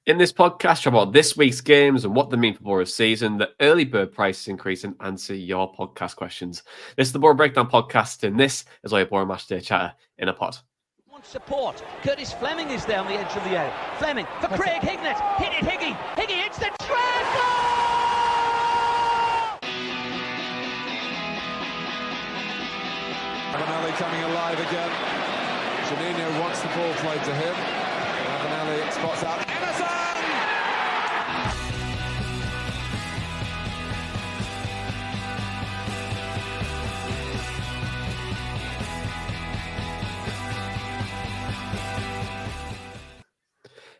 In this podcast, talk about this week's games and what they mean for Boro's season, the early bird prices increase, and answer your podcast questions. This is the Boro Breakdown podcast, and this is our Boro Matchday chatter in a pod. Wants support. Curtis Fleming is there on the edge of the area. Fleming for Craig Hignett. Hit it, Higgy. Higgy hits the treble! Avenelli coming alive again. Juninho wants the ball played to him. Avenelli spots out Emerson!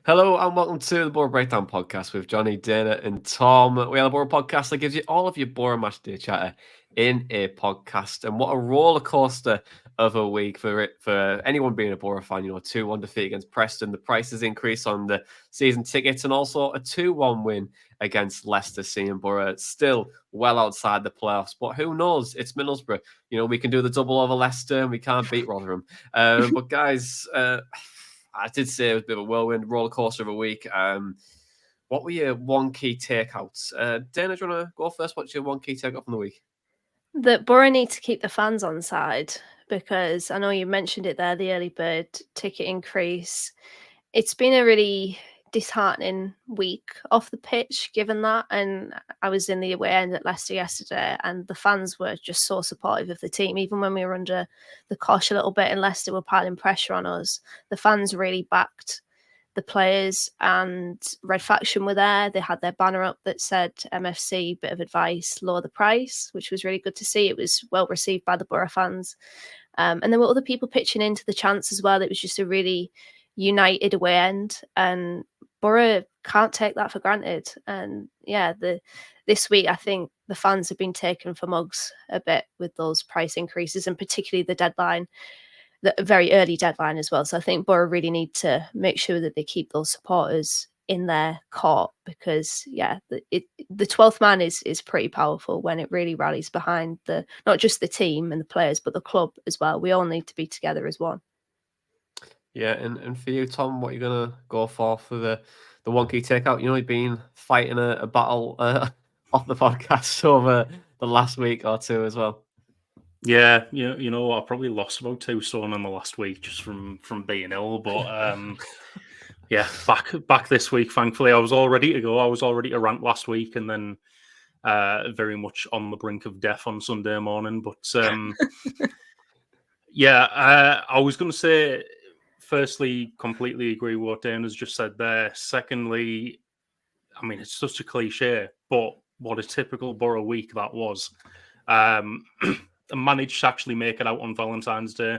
Hello and welcome to the Boro Breakdown podcast with Johnny, Dana and Tom. We are a Boro podcast that gives you all of your Boro Matchday chatter in a podcast. And what a roller coaster of a week for anyone being a Boro fan. 2-1 defeat against Preston. The prices increase on the season tickets, and also a 2-1 win against Leicester, seeing Boro still well outside the playoffs. But who knows? It's Middlesbrough. We can do the double over Leicester and we can't beat Rotherham. But guys, I did say it was a bit of a whirlwind roller coaster of a week. What were your one key takeouts? Dana, do you want to go first? What's your one key takeout from the week? That Boro need to keep the fans on side, because I know you mentioned it there, the early bird ticket increase. It's been a really disheartening week off the pitch, given that. And I was in the away end at Leicester yesterday, and the fans were just so supportive of the team. Even when we were under the cosh a little bit and Leicester were piling pressure on us, the fans really backed the players, and Red Faction were there. They had their banner up that said MFC, bit of advice, lower the price, which was really good to see. It was well received by the Boro fans. And there were other people pitching into the chants as well. It was just a really united away end, and Boro can't take that for granted. And yeah, this week I think the fans have been taken for mugs a bit with those price increases, and particularly the deadline, the very early deadline as well. So I think Boro really need to make sure that they keep those supporters in their court, because the 12th man is pretty powerful when it really rallies behind not just the team and the players, but the club as well. We all need to be together as one. Yeah, and for you, Tom, what are you gonna go for the one key takeout? You've been fighting a battle off the podcast over the last week or two as well. Yeah, I probably lost about 2 stone in the last week just from being ill. But back this week, thankfully, I was all ready to go. I was all ready to rant last week, and then very much on the brink of death on Sunday morning. But I was going to say, firstly, completely agree with what Dan has just said there. Secondly, I mean, it's such a cliche, but what a typical Boro week that was. I managed to actually make it out on Valentine's Day.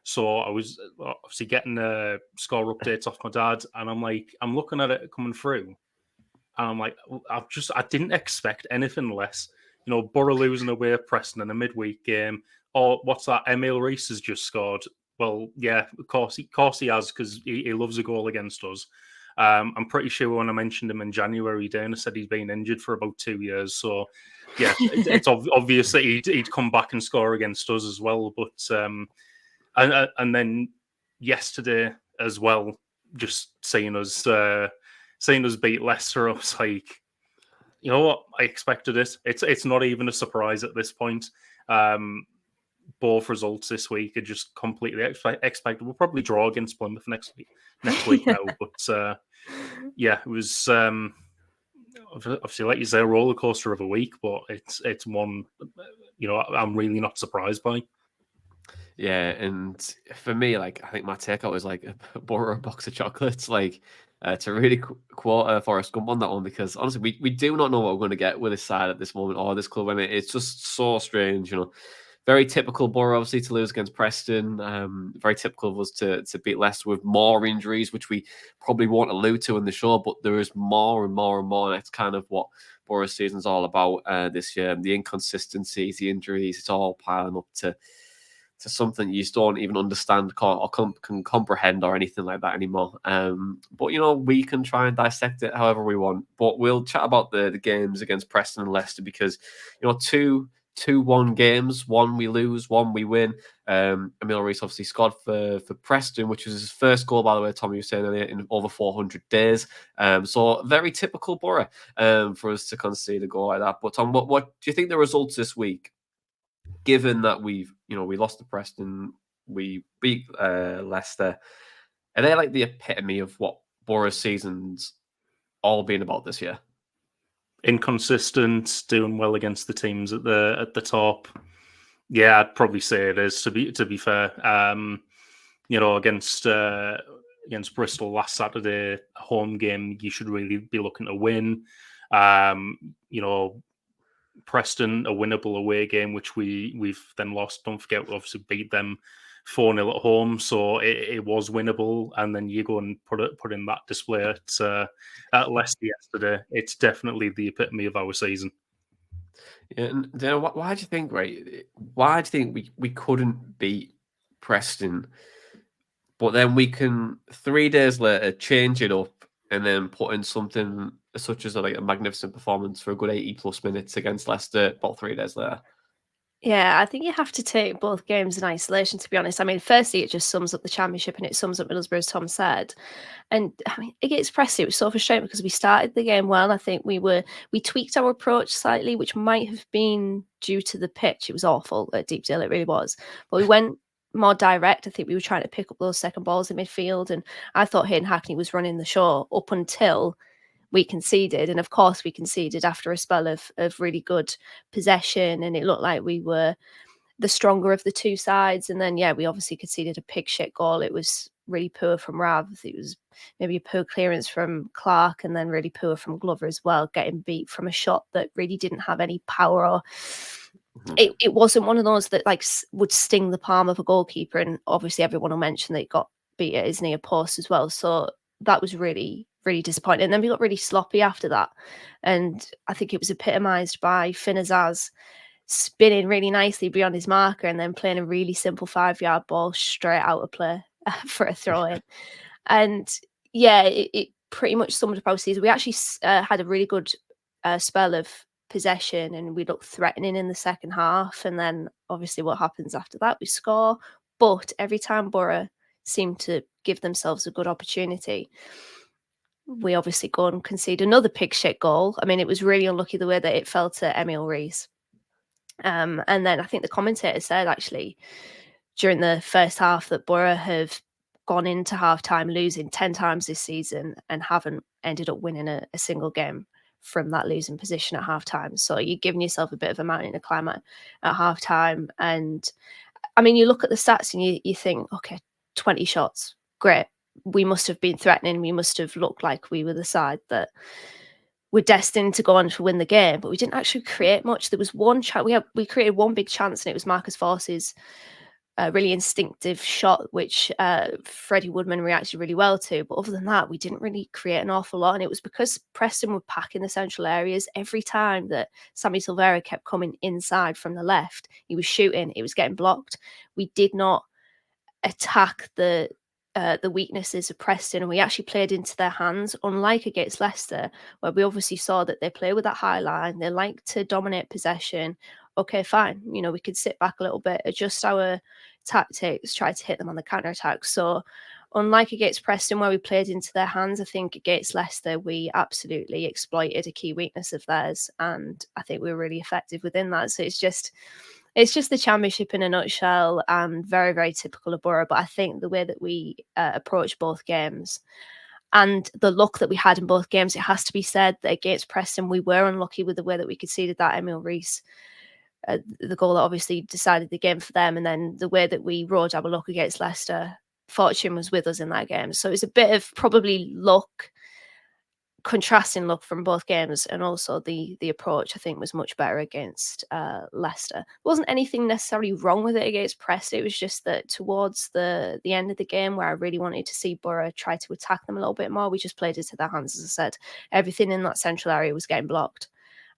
So I was obviously getting score updates off my dad, and I'm looking at it coming through, and I'm like, I didn't expect anything less. Boro losing away at Preston in a midweek game. Or what's that? Emil Rees has just scored. Well, yeah, of course he has, because he loves a goal against us. I'm pretty sure when I mentioned him in January, Dana said he's been injured for about 2 years. So, yeah, it's obvious that he'd come back and score against us as well. But and then yesterday as well, just seeing us beat Leicester, I was like, you know what? I expected it. It's not even a surprise at this point. Both results this week are just completely expected. We'll probably draw against Plymouth next week now. But it was obviously, like you say, a roller coaster of a week, but it's one I'm really not surprised by. Yeah, and for me, I think my takeout was a Boro box of chocolates, to really quote Forrest Gump on that one, because honestly, we do not know what we're going to get with this side at this moment, or this club. I mean, it's just so strange, Very typical Boro, obviously, to lose against Preston. Very typical of us to beat Leicester with more injuries, which we probably won't allude to in the show, but there is more and more and more. That's kind of what Boro's season's all about this year. The inconsistencies, the injuries, it's all piling up to something you just don't even understand or can comprehend or anything like that anymore. But, we can try and dissect it however we want. But we'll chat about the games against Preston and Leicester, because, two 2-1 games. One we lose, one we win. Emil Reese obviously scored for Preston, which was his first goal, by the way, Tommy was saying earlier, in over 400 days. So very typical Boro for us to concede a goal like that. But Tom, what do you think the results this week, given that we lost to Preston, we beat Leicester, are they like the epitome of what Boro's season's all been about this year? Inconsistent, doing well against the teams at the top. Yeah, I'd probably say it is. To be fair, against Bristol last Saturday, home game, you should really be looking to win. Preston, a winnable away game, which we've then lost. Don't forget, we obviously beat them 4-0 at home, so it was winnable. And then you go and put in that display at Leicester yesterday. It's definitely the epitome of our season. Yeah, and why do you think, right? Why do you think we couldn't beat Preston, but then we can 3 days later change it up and then put in something such as a magnificent performance for a good 80+ minutes against Leicester about 3 days later? Yeah, I think you have to take both games in isolation, to be honest. I mean, firstly, it just sums up the championship and it sums up Middlesbrough, as Tom said. And I mean, against Preston, it was so frustrating because we started the game well. I think we tweaked our approach slightly, which might have been due to the pitch. It was awful at Deepdale, it really was. But we went more direct. I think we were trying to pick up those second balls in midfield. And I thought Hayden Hackney was running the show up until we conceded. And of course we conceded after a spell of really good possession, and it looked like we were the stronger of the two sides. And then we obviously conceded a pig shit goal. It was really poor from Rav. It was maybe a poor clearance from Clark, and then really poor from Glover as well, getting beat from a shot that really didn't have any power, or it wasn't one of those that would sting the palm of a goalkeeper. And obviously everyone will mention that it got beat at his near post as well. So that was really, really disappointing. And then we got really sloppy after that. And I think it was epitomised by Finn Azaz spinning really nicely beyond his marker and then playing a really simple 5-yard ball straight out of play for a throw-in. And it pretty much summed up our season. We actually had a really good spell of possession, and we looked threatening in the second half. And then obviously what happens after that, we score. But every time Boro seemed to give themselves a good opportunity, we obviously go and concede another pig shit goal. I mean, it was really unlucky the way that it fell to Emil Reese. And then I think the commentator said actually during the first half that Boro have gone into half-time losing 10 times this season and haven't ended up winning a single game from that losing position at half-time. So you're giving yourself a bit of a mountain to climb at half-time. And I mean, you look at the stats and you think, okay, 20 shots, great. We must have been threatening. We must have looked like we were the side that were destined to go on to win the game, but we didn't actually create much. There was one chance. We created one big chance, and it was Marcus Force's really instinctive shot, which Freddie Woodman reacted really well to. But other than that, we didn't really create an awful lot. And it was because Preston were packing the central areas. Every time that Sammy Silvera kept coming inside from the left, he was shooting. It was getting blocked. We did not attack the weaknesses of Preston, and we actually played into their hands, unlike against Leicester, where we obviously saw that they play with that high line. They like to dominate possession. Okay, fine. We could sit back a little bit, adjust our tactics, try to hit them on the counter-attack. So unlike against Preston, where we played into their hands, I think against Leicester, we absolutely exploited a key weakness of theirs. And I think we were really effective within that. So it's just the championship in a nutshell, and very, very typical of Boro. But I think the way that we approached both games and the luck that we had in both games, it has to be said that against Preston, we were unlucky with the way that we conceded that Emil Reese, the goal that obviously decided the game for them. And then the way that we rode our luck against Leicester, fortune was with us in that game. So it's a bit of probably luck, contrasting luck from both games, and also the approach I think was much better against Leicester. There wasn't anything necessarily wrong with it against Preston. It was just that towards the end of the game, where I really wanted to see Boro try to attack them a little bit more, we just played into their hands. As I said, everything in that central area was getting blocked,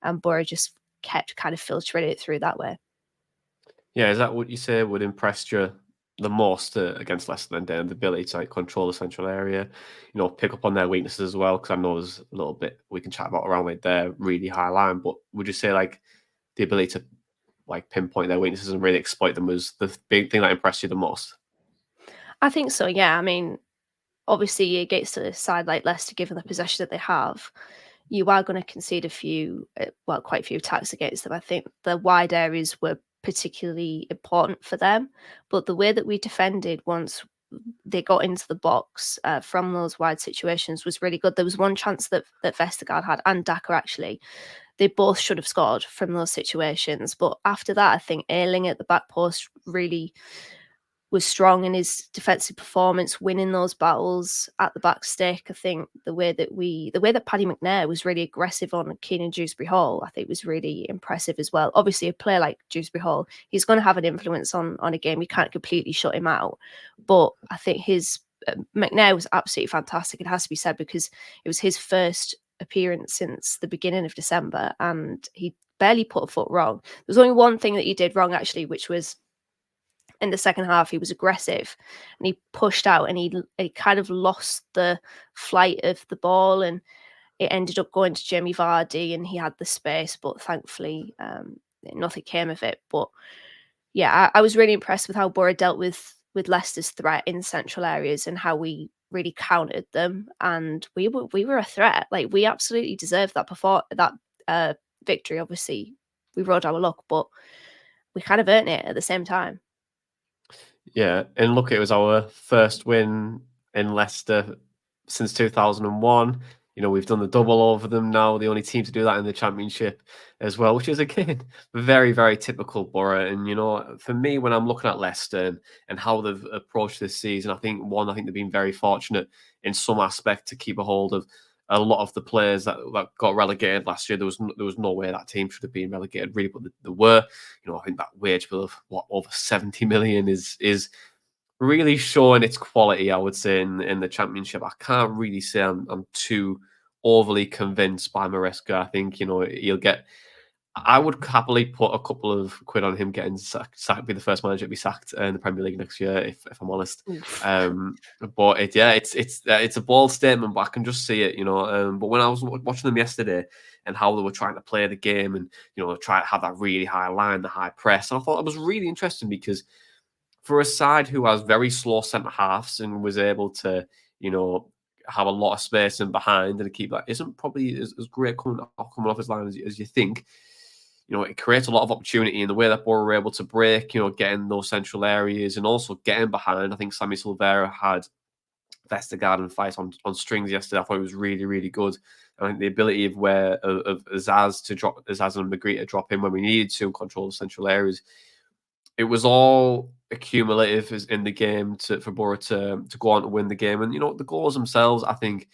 and Boro just kept kind of filtering it through that way. Yeah, is that what you say would impress you the most against Leicester than the ability to control the central area, pick up on their weaknesses as well? Because I know there's a little bit we can chat about around their really high line, but would you say the ability to like pinpoint their weaknesses and really exploit them was the big thing that impressed you the most? I think so, yeah. I mean, obviously against a side like Leicester, given the possession that they have, you are going to concede quite a few attacks against them. I think the wide areas were particularly important for them, but the way that we defended once they got into the box from those wide situations was really good. There was one chance that Vestergaard had, and Daka actually. They both should have scored from those situations. But after that, I think Ayling at the back post really was strong in his defensive performance, winning those battles at the back stick. I think the way that Paddy McNair was really aggressive on Keenan Dewsbury Hall, I think was really impressive as well. Obviously, a player like Dewsbury Hall, he's going to have an influence on a game. You can't completely shut him out, but I think his McNair was absolutely fantastic. It has to be said, because it was his first appearance since the beginning of December, and he barely put a foot wrong. There's only one thing that he did wrong actually, which was in the second half. He was aggressive and he pushed out, and he kind of lost the flight of the ball, and it ended up going to Jamie Vardy, and he had the space, but thankfully nothing came of it. But yeah, I was really impressed with how Boro dealt with Leicester's threat in central areas and how we really countered them, and we were a threat. Like, we absolutely deserved that victory. Obviously, we rode our luck, but we kind of earned it at the same time. Yeah, and look, it was our first win in Leicester since 2001. You know, we've done the double over them now, the only team to do that in the Championship as well, which is, again, very, very typical Boro. And, you know, for me, when I'm looking at Leicester and how they've approached this season, I think they've been very fortunate in some aspect to keep a hold of a lot of the players that got relegated last year. There was no way that team should have been relegated, really, but they were. You know, I think that wage bill of over 70 million is really showing its quality, I would say, in the Championship. I can't really say I'm too overly convinced by Maresca. I think, you know, he'll get. I would happily put a couple of quid on him getting sacked, be the first manager to be sacked in the Premier League next year, if I'm honest. But it's a bold statement, but I can just see it, you know. But when I was watching them yesterday and how they were trying to play the game and, you know, try to have that really high line, the high press, and I thought it was really interesting because for a side who has very slow centre halves and was able to, you know, have a lot of space in behind and keep that isn't probably as great coming off his line as you think. You know, it creates a lot of opportunity in the way that Boro were able to break, you know, getting those central areas and also getting behind. I think Sammy Silvera had Vestergaard and fight on strings yesterday. I thought it was really, really good. I think the ability of Azaz and Magritte to drop in when we needed to and control the central areas. It was all accumulative in the game for Boro to go on to win the game. And, you know, the goals themselves, I think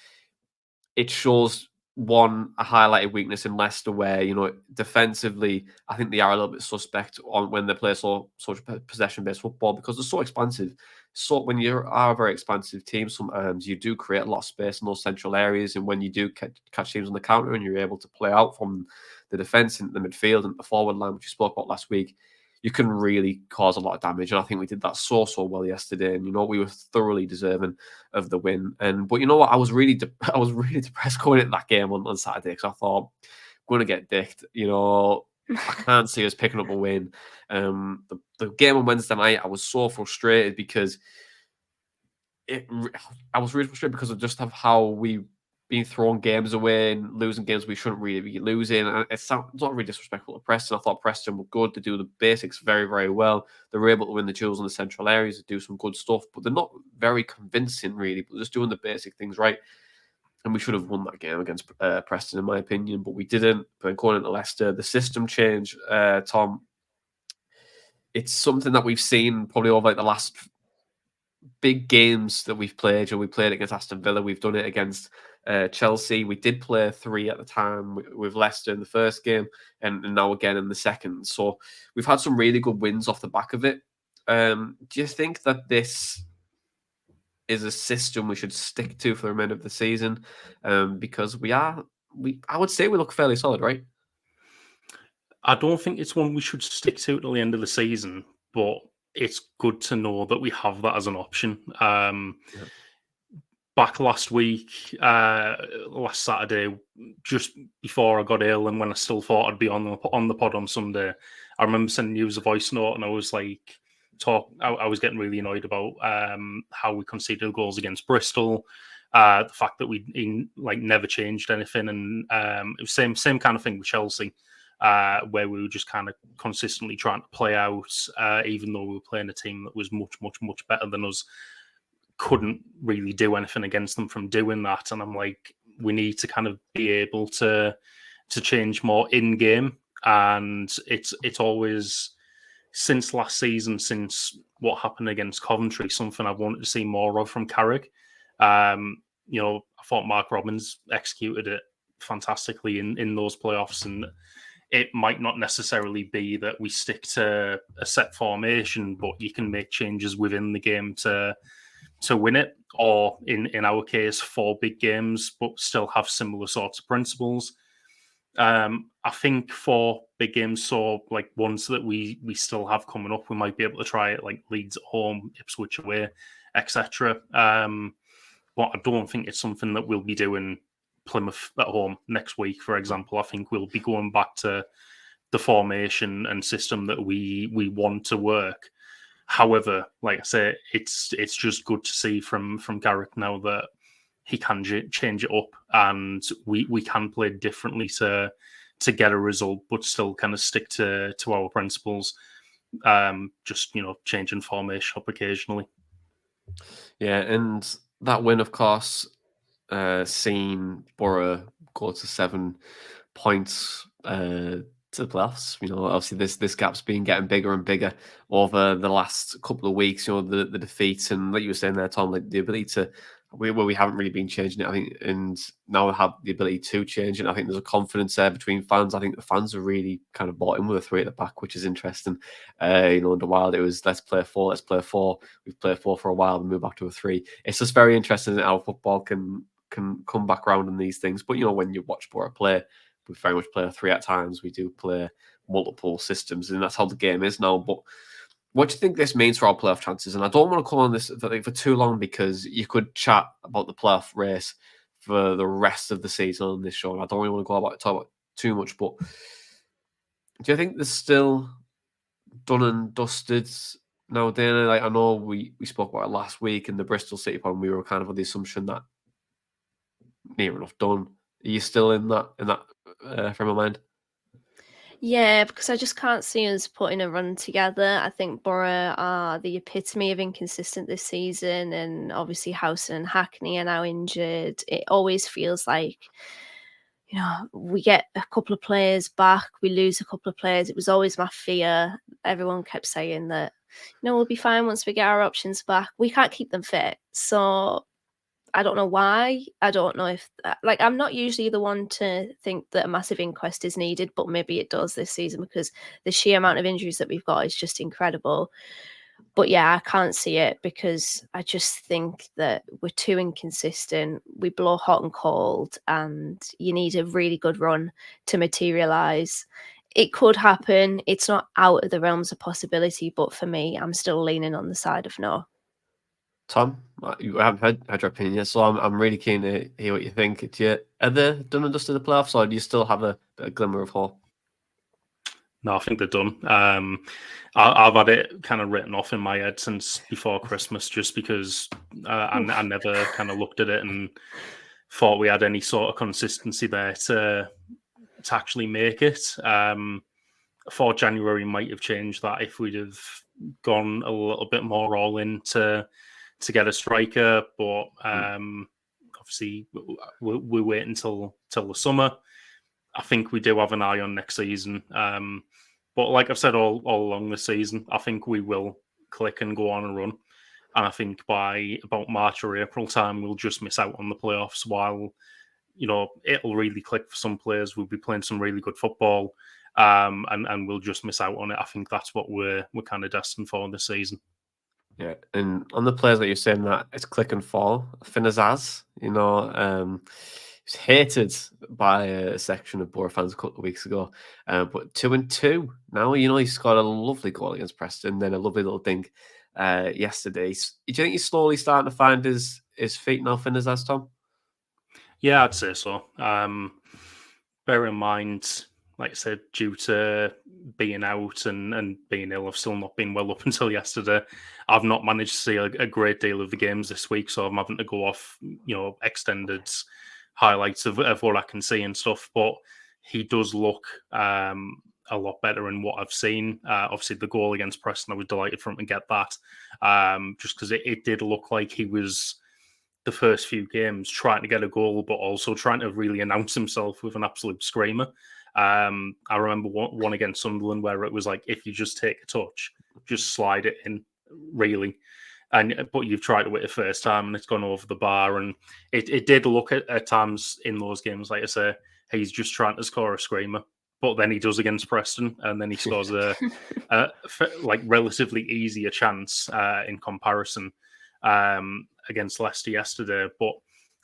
it shows a highlighted weakness in Leicester where, you know, defensively, I think they are a little bit suspect on when they play such possession-based football because they're so expansive. So when you are a very expansive team, sometimes you do create a lot of space in those central areas. And when you do catch teams on the counter and you're able to play out from the defence into the midfield and the forward line, which you spoke about last week, you can really cause a lot of damage. And I think we did that so well yesterday. And, you know, we were thoroughly deserving of the win. But you know what? I was really depressed going into that game on Saturday because I thought, going to get dicked. You know, I can't see us picking up a win. The game on Wednesday night, I was so frustrated because I was really frustrated because of just how we being throwing games away and losing games we shouldn't really be losing. And it's not really disrespectful to Preston. I thought Preston were good to do the basics very, very well. They were able to win the duels in the central areas and do some good stuff, but they're not very convincing, really. But just doing the basic things right. And we should have won that game against Preston, in my opinion, but we didn't. But going into Leicester, the system change, Tom, it's something that we've seen probably over the last big games that we've played. We played against Aston Villa. We've done it against Chelsea. We did play 3 at the time with Leicester in the first game and now again in the second. So we've had some really good wins off the back of it. Do you think that this is a system we should stick to for the remainder of the season? Because I would say we look fairly solid, right? I don't think it's one we should stick to till the end of the season, but it's good to know that we have that as an option. back last week, last Saturday, just before I got ill, and when I still thought I'd be on the pod on Sunday, I remember sending you a voice note, and I was like, I was getting really annoyed about how we conceded goals against Bristol, the fact that we never changed anything, and it was same kind of thing with Chelsea, where we were just kind of consistently trying to play out, even though we were playing a team that was much, much, much better than us. Couldn't really do anything against them from doing that, and I'm like, we need to kind of be able to change more in game, and it's always, since last season, since what happened against Coventry, something I've wanted to see more of from Carrick. I thought Mark Robbins executed it fantastically in those playoffs, and it might not necessarily be that we stick to a set formation, but you can make changes within the game to win it, or in our case, 4 big games, but still have similar sorts of principles. I think 4 big games, so like ones that we still have coming up, we might be able to try it, like Leeds at home, Ipswich away, etc. But I don't think it's something that we'll be doing Plymouth at home next week, for example. I think we'll be going back to the formation and system that we want to work. However, like I say, it's just good to see from Gareth now that he can change it up, and we can play differently to get a result, but still kind of stick to our principles. Just changing formation up occasionally. Yeah, and that win, of course, seen Boro go to 7 points to the playoffs. Obviously this gap's been getting bigger and bigger over the last couple of weeks. The defeats, and like you were saying there, Tom, like the ability to we haven't really been changing it, I think, and now we have the ability to change it. I think there's a confidence there between fans. I think the fans are really kind of bought in with a 3 at the back, which is interesting. Under Wild, it was let's play 4. We've played 4 for a while and move back to a 3. It's just very interesting how football can come back around in these things. But when you watch Boro play, we very much play a 3 at times. We do play multiple systems, and that's how the game is now. But what do you think this means for our playoff chances? And I don't want to call on this for too long, because you could chat about the playoff race for the rest of the season on this show. And I don't really want to talk about too much, but do you think there's still done and dusted now, Dana? Like, I know we spoke about it last week in the Bristol City pod, and we were kind of on the assumption that near enough done. Are you still in that frame of mind? Yeah, because I just can't see us putting a run together. I think Boro are the epitome of inconsistent this season, and obviously Housen and Hackney are now injured. It always feels like, we get a couple of players back, we lose a couple of players. It was always my fear. Everyone kept saying that, we'll be fine once we get our options back. We can't keep them fit. So I don't know why. I don't know if, I'm not usually the one to think that a massive inquest is needed, but maybe it does this season, because the sheer amount of injuries that we've got is just incredible. But yeah, I can't see it, because I just think that we're too inconsistent. We blow hot and cold, and you need a really good run to materialise. It could happen. It's not out of the realms of possibility, but for me, I'm still leaning on the side of no. Tom, you haven't had your opinion yet, so I'm really keen to hear what you think. Are they done and dusted the playoffs, or do you still have a glimmer of hope? No, I think they're done. I've had it kind of written off in my head since before Christmas, just because I never kind of looked at it and thought we had any sort of consistency there to actually make it. I thought January might have changed that if we'd have gone a little bit more all in to get a striker, but obviously we wait until the summer. I think we do have an eye on next season. But like I've said all along the season, I think we will click and go on a run. And I think by about March or April time, we'll just miss out on the playoffs, while, it'll really click for some players. We'll be playing some really good football, and we'll just miss out on it. I think that's what we're kind of destined for this season. Yeah, and on the players that you're saying that it's click and fall, Azaz, he's hated by a section of Boro fans a couple of weeks ago, but 2-2 now. He scored a lovely goal against Preston, then a lovely little dink yesterday. Do you think he's slowly starting to find his feet now, Finn, as Tom? Yeah, I'd say so. Bear in mind, like I said, due to being out and being ill, I've still not been well up until yesterday. I've not managed to see a great deal of the games this week, so I'm having to go off, extended highlights of what I can see and stuff. But he does look a lot better in what I've seen. Obviously, the goal against Preston, I was delighted for him to get that, just because it did look like he was, the first few games, trying to get a goal, but also trying to really announce himself with an absolute screamer. I remember one against Sunderland where it was like, if you just take a touch, just slide it in, really. But you've tried to it the first time and it's gone over the bar. And it did look at times in those games, like I say, he's just trying to score a screamer. But then he does against Preston, and then he scores a like relatively easier chance in comparison against Leicester yesterday. But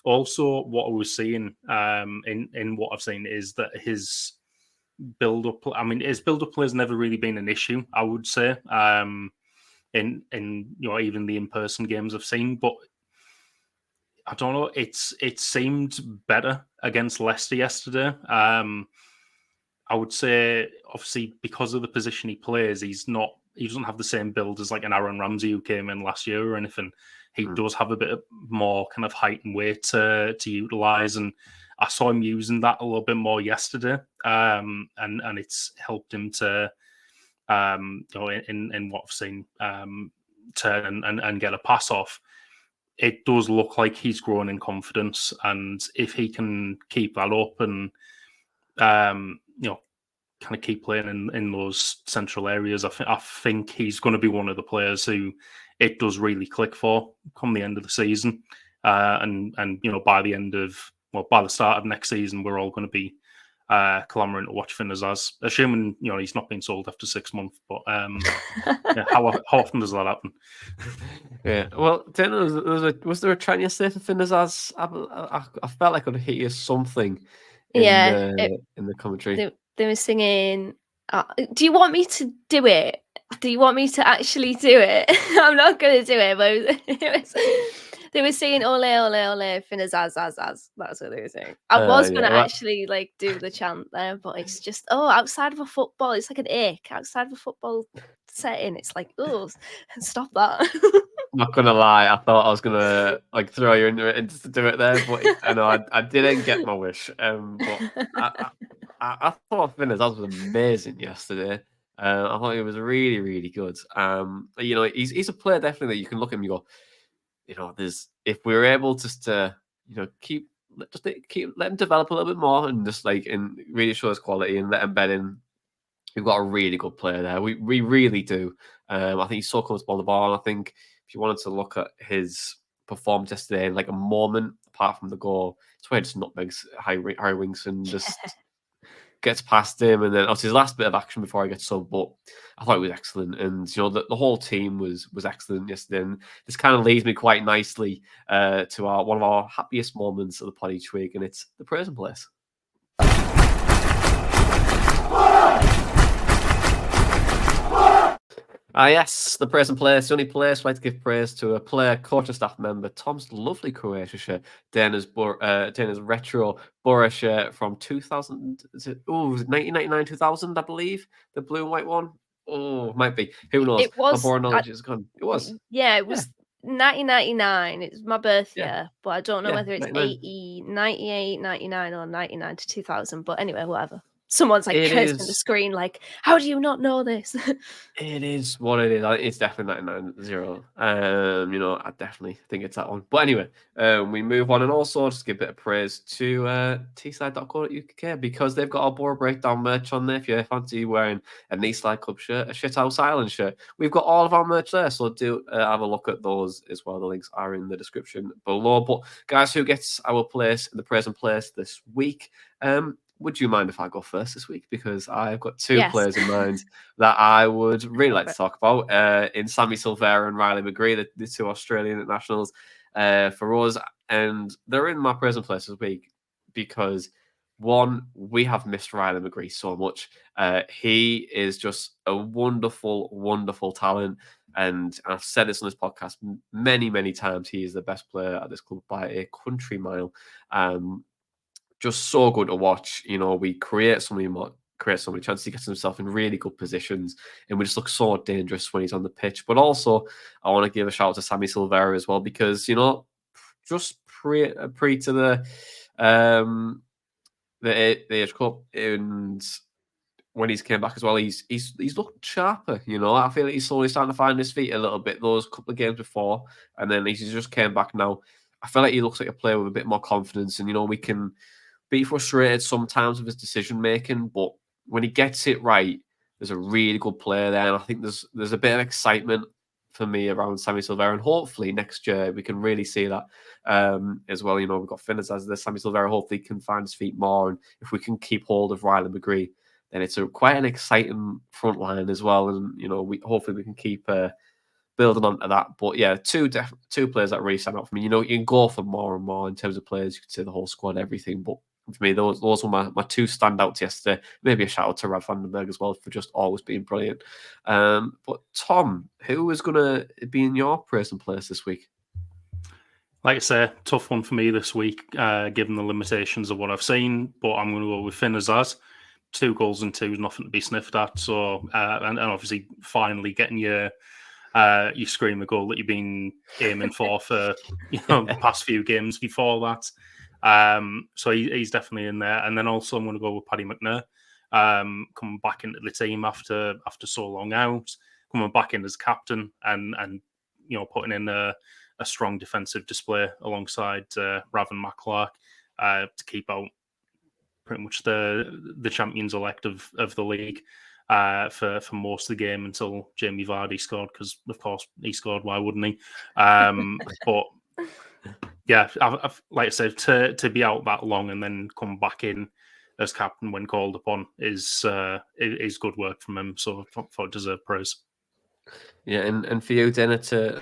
also what I was seeing in what I've seen is that his build-up, his build-up play has never really been an issue, I would say, in even the in-person games I've seen. But I don't know, it seemed better against Leicester yesterday. I would say, obviously, because of the position he plays, he doesn't have the same build as like an Aaron Ramsey who came in last year or anything. He does have a bit more kind of height and weight to utilise, and I saw him using that a little bit more yesterday, and it's helped him to, in what I've seen, turn and get a pass off. It does look like he's growing in confidence, and if he can keep that up and kind of keep playing in those central areas, I think he's going to be one of the players who it does really click for come the end of the season, and by the start of next season, we're all going to be clamouring to watch Finn Azaz, assuming he's not been sold after 6 months. But how often does that happen? Yeah, well, was there a trend yesterday for Finn Azaz? I felt like I'd hear something in the commentary. They were singing, do you want me to do it? Do you want me to actually do it? I'm not going to do it, but they were singing ole, ole, ole, Finn Azaz, Azaz. That's what they were saying. I was going to actually do the chant there, but it's just, outside of a football, it's like an ick. Outside of a football setting, it's like, stop that. I'm not gonna lie, I thought I was gonna throw you into it to do it there, but I know I didn't get my wish. But I thought Finn Azaz was amazing yesterday. I thought he was really, really good. He's a player definitely that you can look at him and go, there's, if we were able just to keep let him develop a little bit more and just and really show his quality and let him bed in. We've got a really good player there. We really do. I think he's so comfortable on the ball. And I think if you wanted to look at his performance yesterday, like a moment apart from the goal, it's where he just nutmegs Harry Winks and just gets past him. And then obviously his last bit of action before he gets subbed, but I thought it was excellent. And the whole team was excellent yesterday. And this kind of leads me quite nicely to one of our happiest moments of the pod each week, and it's the praise and place. Yes, the praise and place. The only place I like to give praise to a player, coach, and staff member. Tom's lovely Croatia shirt, Dana's retro Boro shirt from 2000. Was it 1999, 2000? I believe the blue and white one. Oh, might be. Who knows? It was. My Boro knowledge is gone. It was. Yeah, it was 1999. It was my birth year, but I don't know whether it's 98, 99, or 99 to 2000. But anyway, whatever. Someone's cursing the screen, how do you not know this? It is what it is. It's definitely 99-0. I definitely think it's that one. But anyway, we move on, and also just give a bit of praise to tside.co.uk because they've got our Boro Breakdown merch on there. If you fancy wearing a Eastside Club shirt, a Shithouse Island shirt, we've got all of our merch there. So do have a look at those as well. The links are in the description below. But guys, who gets our place in the praise and place this week? Would you mind if I go first this week? Because I've got two players in mind that I would really like to talk about in Sammy Silvera and Riley McGree, the two Australian internationals for us. And they're in my praise and place this week because, one, we have missed Riley McGree so much. He is just a wonderful, wonderful talent. And I've said this on this podcast many, many times. He is the best player at this club by a country mile. Just so good to watch. We create so many chances. He gets himself in really good positions, and we just look so dangerous when he's on the pitch. But also, I want to give a shout out to Sammy Silvera as well, because just pre to the age cup, and when he's came back as well, he's looked sharper. I feel like he's slowly starting to find his feet a little bit. Those couple of games before, and then he's just came back now. I feel like he looks like a player with a bit more confidence, and we can be frustrated sometimes with his decision making, but when he gets it right, there's a really good player there, and I think there's a bit of excitement for me around Sammy Silvera, and hopefully next year we can really see that as well. We've got Finn as the Sammy Silvera. Hopefully can find his feet more, and if we can keep hold of Riley McGree, then it's quite an exciting front line as well. And we hopefully we can keep building onto that. But yeah, two players that really stand out for me. You can go for more and more in terms of players. You could say the whole squad, everything, but for me, those were my two standouts yesterday. Maybe a shout out to Rad Vandenberg as well for just always being brilliant. But Tom, who is going to be in your praise and place this week? Like I say, tough one for me this week, given the limitations of what I've seen. But I'm going to go with Finn Azaz. 2 goals and 2 is nothing to be sniffed at. So, and obviously, finally getting your screamer goal that you've been aiming for the past few games before that. So he's definitely in there. And then also I'm going to go with Paddy McNair, coming back into the team after so long out, coming back in as captain and putting in a strong defensive display alongside Raven McClark to keep out pretty much the champions elect of the league for most of the game until Jamie Vardy scored, because of course he scored. Why wouldn't he? But yeah, I've, like I said, to be out that long and then come back in as captain when called upon is good work from him. So for deserved praise. Yeah, and for you, Dana, to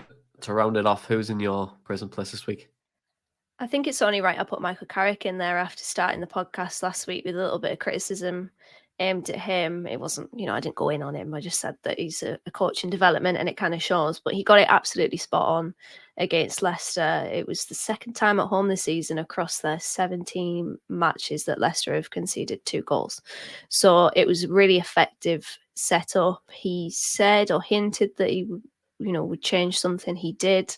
round it off, who's in your prison place this week? I think it's only right I put Michael Carrick in there after starting the podcast last week with a little bit of criticism aimed at him. It wasn't, I didn't go in on him. I just said that he's a coach in development, and it kind of shows. But he got it absolutely spot on against Leicester. It was the second time at home this season across their 17 matches that Leicester have conceded 2 goals. So it was a really effective setup. He said or hinted that he would change something. He did.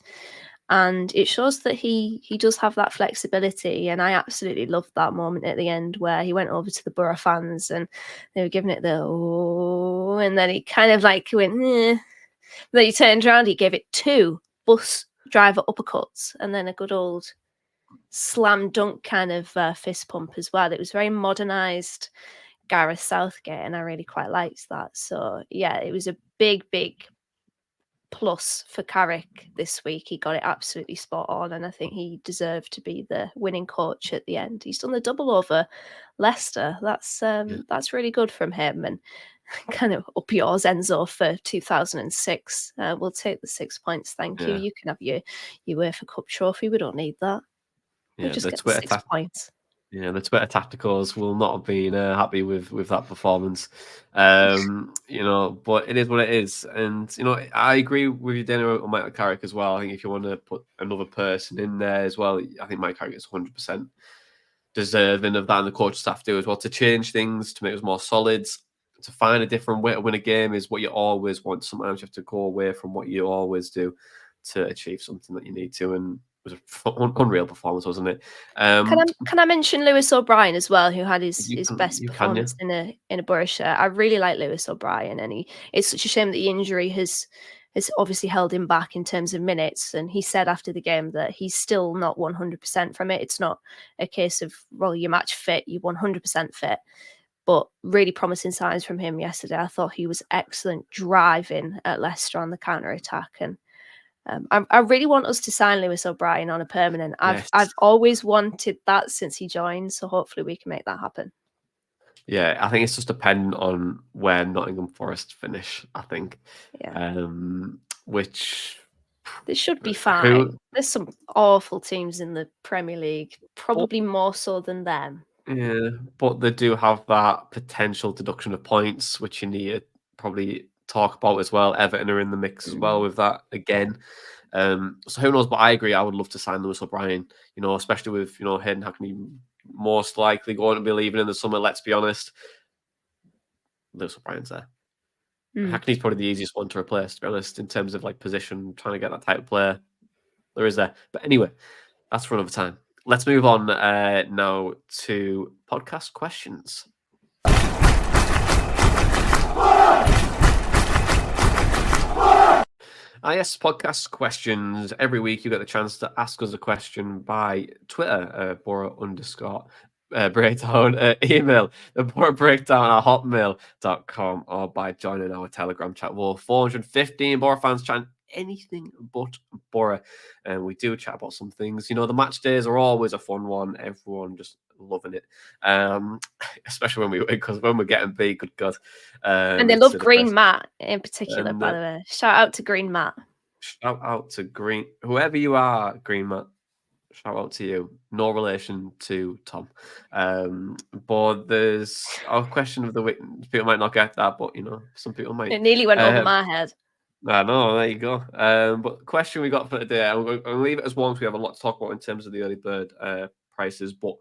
And it shows that he does have that flexibility. And I absolutely loved that moment at the end where he went over to the Boro fans and they were giving it the oh, and then he kind of like went, eh. Then he turned around, he gave it 2 bus driver uppercuts and then a good old slam dunk kind of fist pump as well. It was very modernised Gareth Southgate, and I really quite liked that. So yeah, it was a big plus for Carrick this week. He got it absolutely spot on, and I think he deserved to be the winning coach at the end. He's done the double over Leicester. That's really good from him. And kind of up yours, Enzo, for 2006. We'll take the 6 points. Thank you. You can have your UEFA Cup trophy. We don't need that. We'll just get 6 points. Yeah, the Twitter tacticals will not have been happy with that performance. But it is what it is. And, I agree with you, Dana, on Michael Carrick as well. I think if you want to put another person in there as well, I think Michael Carrick is 100% deserving of that, and the coach staff do as well, to change things, to make us more solid, to find a different way to win a game is what you always want. Sometimes you have to go away from what you always do to achieve something that you need to. And it was an unreal performance, wasn't it? Can I mention Lewis O'Brien as well, who had his best performance in a Boro shirt? I really like Lewis O'Brien, and it's such a shame that the injury has obviously held him back in terms of minutes. And he said after the game that he's still not 100% from it. It's not a case of, well, you're match fit, you're 100% fit. But really promising signs from him yesterday. I thought he was excellent driving at Leicester on the counter-attack. And I really want us to sign Lewis O'Brien on a permanent. I've always wanted that since he joined, so hopefully we can make that happen. Yeah, I think it's just dependent on where Nottingham Forest finish, I think. Yeah. Which... This should be fine. There's some awful teams in the Premier League, probably more so than them. Yeah, but they do have that potential deduction of points, which you need to probably talk about as well. Everton are in the mix as well with that again. So who knows? But I agree. I would love to sign Lewis O'Brien. Especially with Hayden Hackney most likely going to be leaving in the summer. Let's be honest. Lewis O'Brien's there. Hackney's probably the easiest one to replace, to be honest, in terms of like position, trying to get that type of player. There is there. But anyway, that's for another time. Let's move on now to podcast questions. Yes, podcast questions. Every week you get the chance to ask us a question by Twitter, Boro_breakdown, email, the Boro Breakdown at hotmail.com, or by joining our Telegram chat. We're 415 Boro fans chatting anything but Boro, and we do chat about some things. The match days are always a fun one. Everyone just loving it, especially when we win, because when we're getting beat, good God. And they love Green Matt in particular, by the way. Shout out to Green Matt. Shout out to whoever you are, Green Matt. Shout out to you. No relation to Tom. But there's a question of the week. People might not get that, but some people might. It nearly went over my head. I know, there you go. But the question we got for today, I'm going to leave it as one because we have a lot to talk about in terms of the early bird prices. But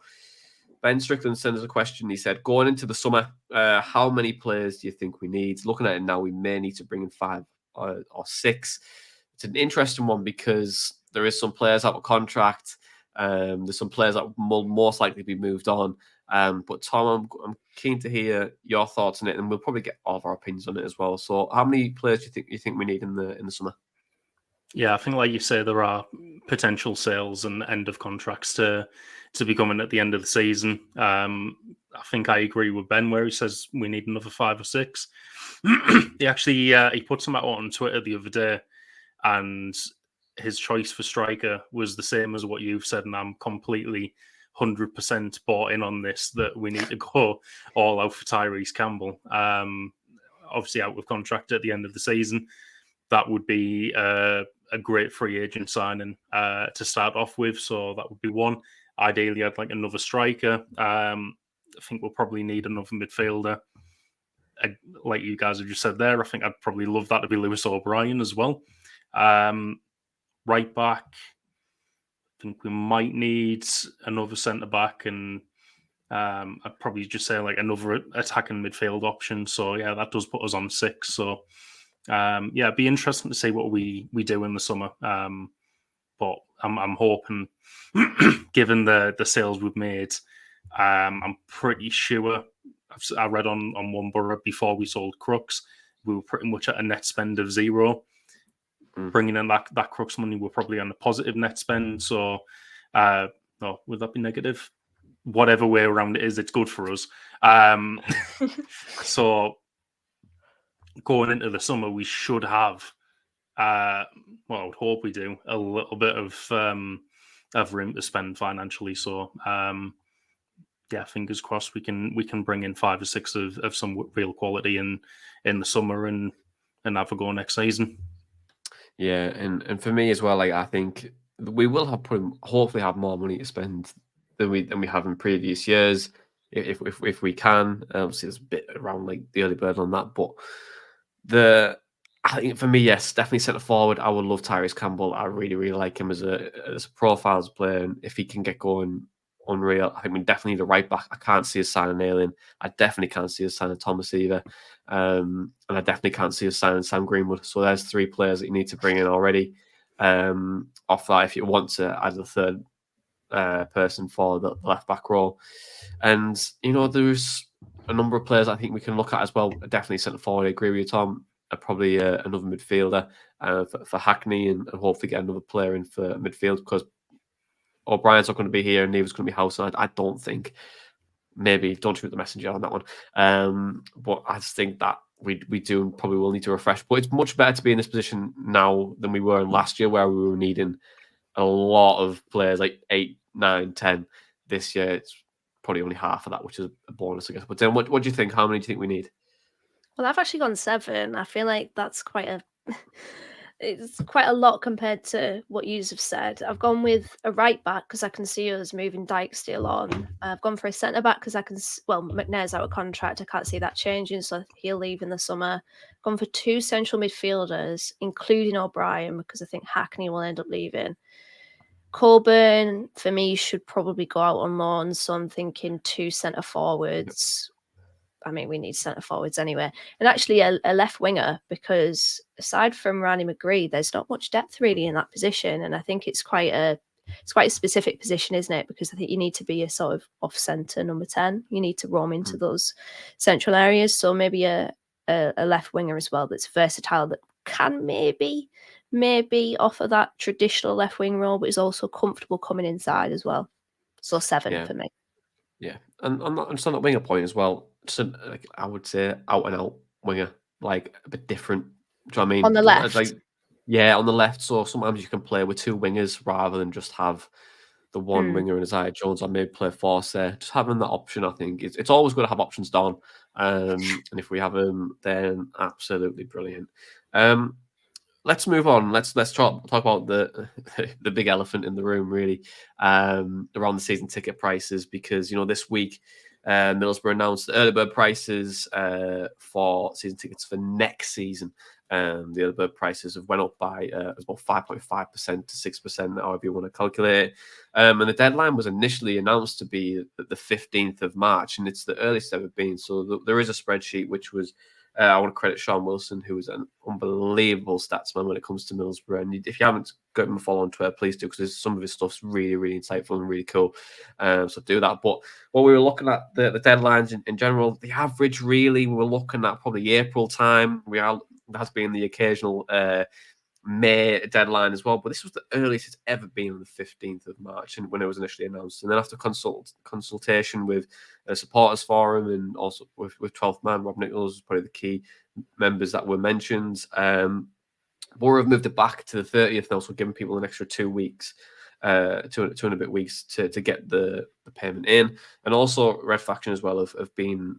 Ben Strickland sent us a question. He said, going into the summer, how many players do you think we need? Looking at it now, we may need to bring in 5 or 6. It's an interesting one because there is some players out of contract. There's some players that will most likely be moved on. But Tom, I'm keen to hear your thoughts on it, and we'll probably get all of our opinions on it as well. So, how many players do you think we need in the summer? Yeah, I think, like you say, there are potential sales and end of contracts to be coming at the end of the season. I think I agree with Ben where he says we need another 5 or 6. He actually he put some out on Twitter the other day, and his choice for striker was the same as what you've said, and I'm completely 100% bought in on this, that we need to go all out for Tyrese Campbell. Obviously out of contract at the end of the season. That would be a great free agent signing to start off with. So that would be one. Ideally, I'd like another striker. I think we'll probably need another midfielder. Like you guys have just said there, I think I'd probably love that to be Lewis O'Brien as well. Right back, I think we might need another centre back, and I'd probably just say like another attacking midfield option. So yeah, that does put us on 6. So it'd be interesting to see what we do in the summer. But I'm hoping, given the sales we've made, I'm pretty sure. I read on One Borough before we sold Crooks, we were pretty much at a net spend of 0. Bringing in that Crooks money, we're probably on a positive net spend. So, no, would that be negative? Whatever way around it is, it's good for us. So, going into the summer, we should have, I would hope we do, a little bit of room to spend financially. So, fingers crossed we can bring in 5 or 6 of some real quality in the summer and have a go next season. Yeah, and for me as well, like I think we will hopefully have more money to spend than we have in previous years, if we can. Obviously, there's a bit around like the early bird on that, but I think for me, yes, definitely centre forward. I would love Tyrese Campbell. I really, really like him as a profile as a player, and if he can get going, unreal. I think we definitely need a right back. I can't see us signing Alien. I definitely can't see us signing Thomas either. And I definitely can't see us signing Sam Greenwood. So there's 3 players that you need to bring in already. Off that, if you want to add a third person for the left back role. And, there's a number of players I think we can look at as well. Definitely centre forward. I agree with you, Tom. Probably another midfielder for Hackney, and hopefully get another player in for midfield, because O'Brien's not going to be here and Neve's going to be house. I don't think. Maybe don't shoot the messenger on that one. But I just think that we do probably will need to refresh. But it's much better to be in this position now than we were in last year, where we were needing a lot of players, like 8, 9, 10. This year, it's probably only half of that, which is a bonus, I guess. But then, what do you think? How many do you think we need? Well, I've actually gone 7. I feel like that's quite It's quite a lot compared to what you have said. I've gone with a right back because I can see us moving Dijksteel on. I've gone for a centre back because McNair's out of contract. I can't see that changing, so he'll leave in the summer. Gone for 2 central midfielders, including O'Brien, because I think Hackney will end up leaving. Coburn, for me, should probably go out on loan, so I'm thinking 2 centre forwards. I mean, we need centre forwards anyway. And actually a left winger, because aside from Randy McGree, there's not much depth really in that position. And I think it's quite a specific position, isn't it? Because I think you need to be a sort of off-centre number 10. You need to roam into those central areas. So maybe a left winger as well that's versatile, that can maybe offer that traditional left wing role, but is also comfortable coming inside as well. So 7 for me. Yeah, and on that winger point as well, like, I would say out and out winger, like a bit different. Do you know what I mean? On the left? Like, yeah, on the left. So sometimes you can play with 2 wingers rather than just have the one winger in Isaiah Jones, or maybe play force there. Just having that option, I think it's always good to have options down. And if we have them, then absolutely brilliant. Let's move on. Let's talk about the the big elephant in the room, really, around the season ticket prices, because this week Middlesbrough announced the early bird prices for season tickets for next season. The early bird prices have went up by about 5.5% to 6%, however you want to calculate it. And the deadline was initially announced to be the 15th of March, and it's the earliest ever been. So there is a spreadsheet which was. I want to credit Sean Wilson, who is an unbelievable statsman when it comes to Middlesbrough. And if you haven't got him a follow on Twitter, please do, because some of his stuff's really, really insightful and really cool. So do that. But what we were looking at, the deadlines in general, the average really, we were looking at probably April time. There has been the occasional May deadline as well, but this was the earliest it's ever been on the 15th of March, and when it was initially announced. And then after consultation with a supporters forum and also with 12th man, Rob Nichols was probably the key members that were mentioned. Boro have moved it back to the 30th now, so giving people an extra 2 weeks, 2 and a bit weeks to get the payment in. And also Red Faction as well have been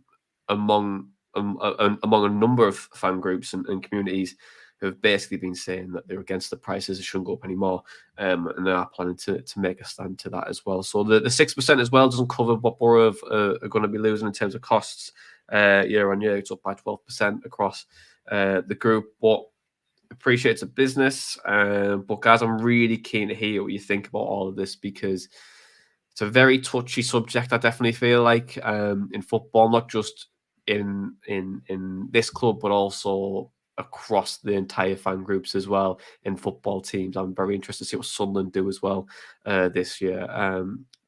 among a number of fan groups and communities who have basically been saying that they're against the prices, it shouldn't go up anymore, and they are planning to make a stand to that as well. So the 6% as well doesn't cover what Boro are going to be losing in terms of costs year on year. It's up by 12% across the group, but appreciate it's a business. But guys, I'm really keen to hear what you think about all of this, because it's a very touchy subject. I definitely feel like in football, not just in this club, but also across the entire fan groups as well in football teams. I'm very interested to see what Sunderland do as well this year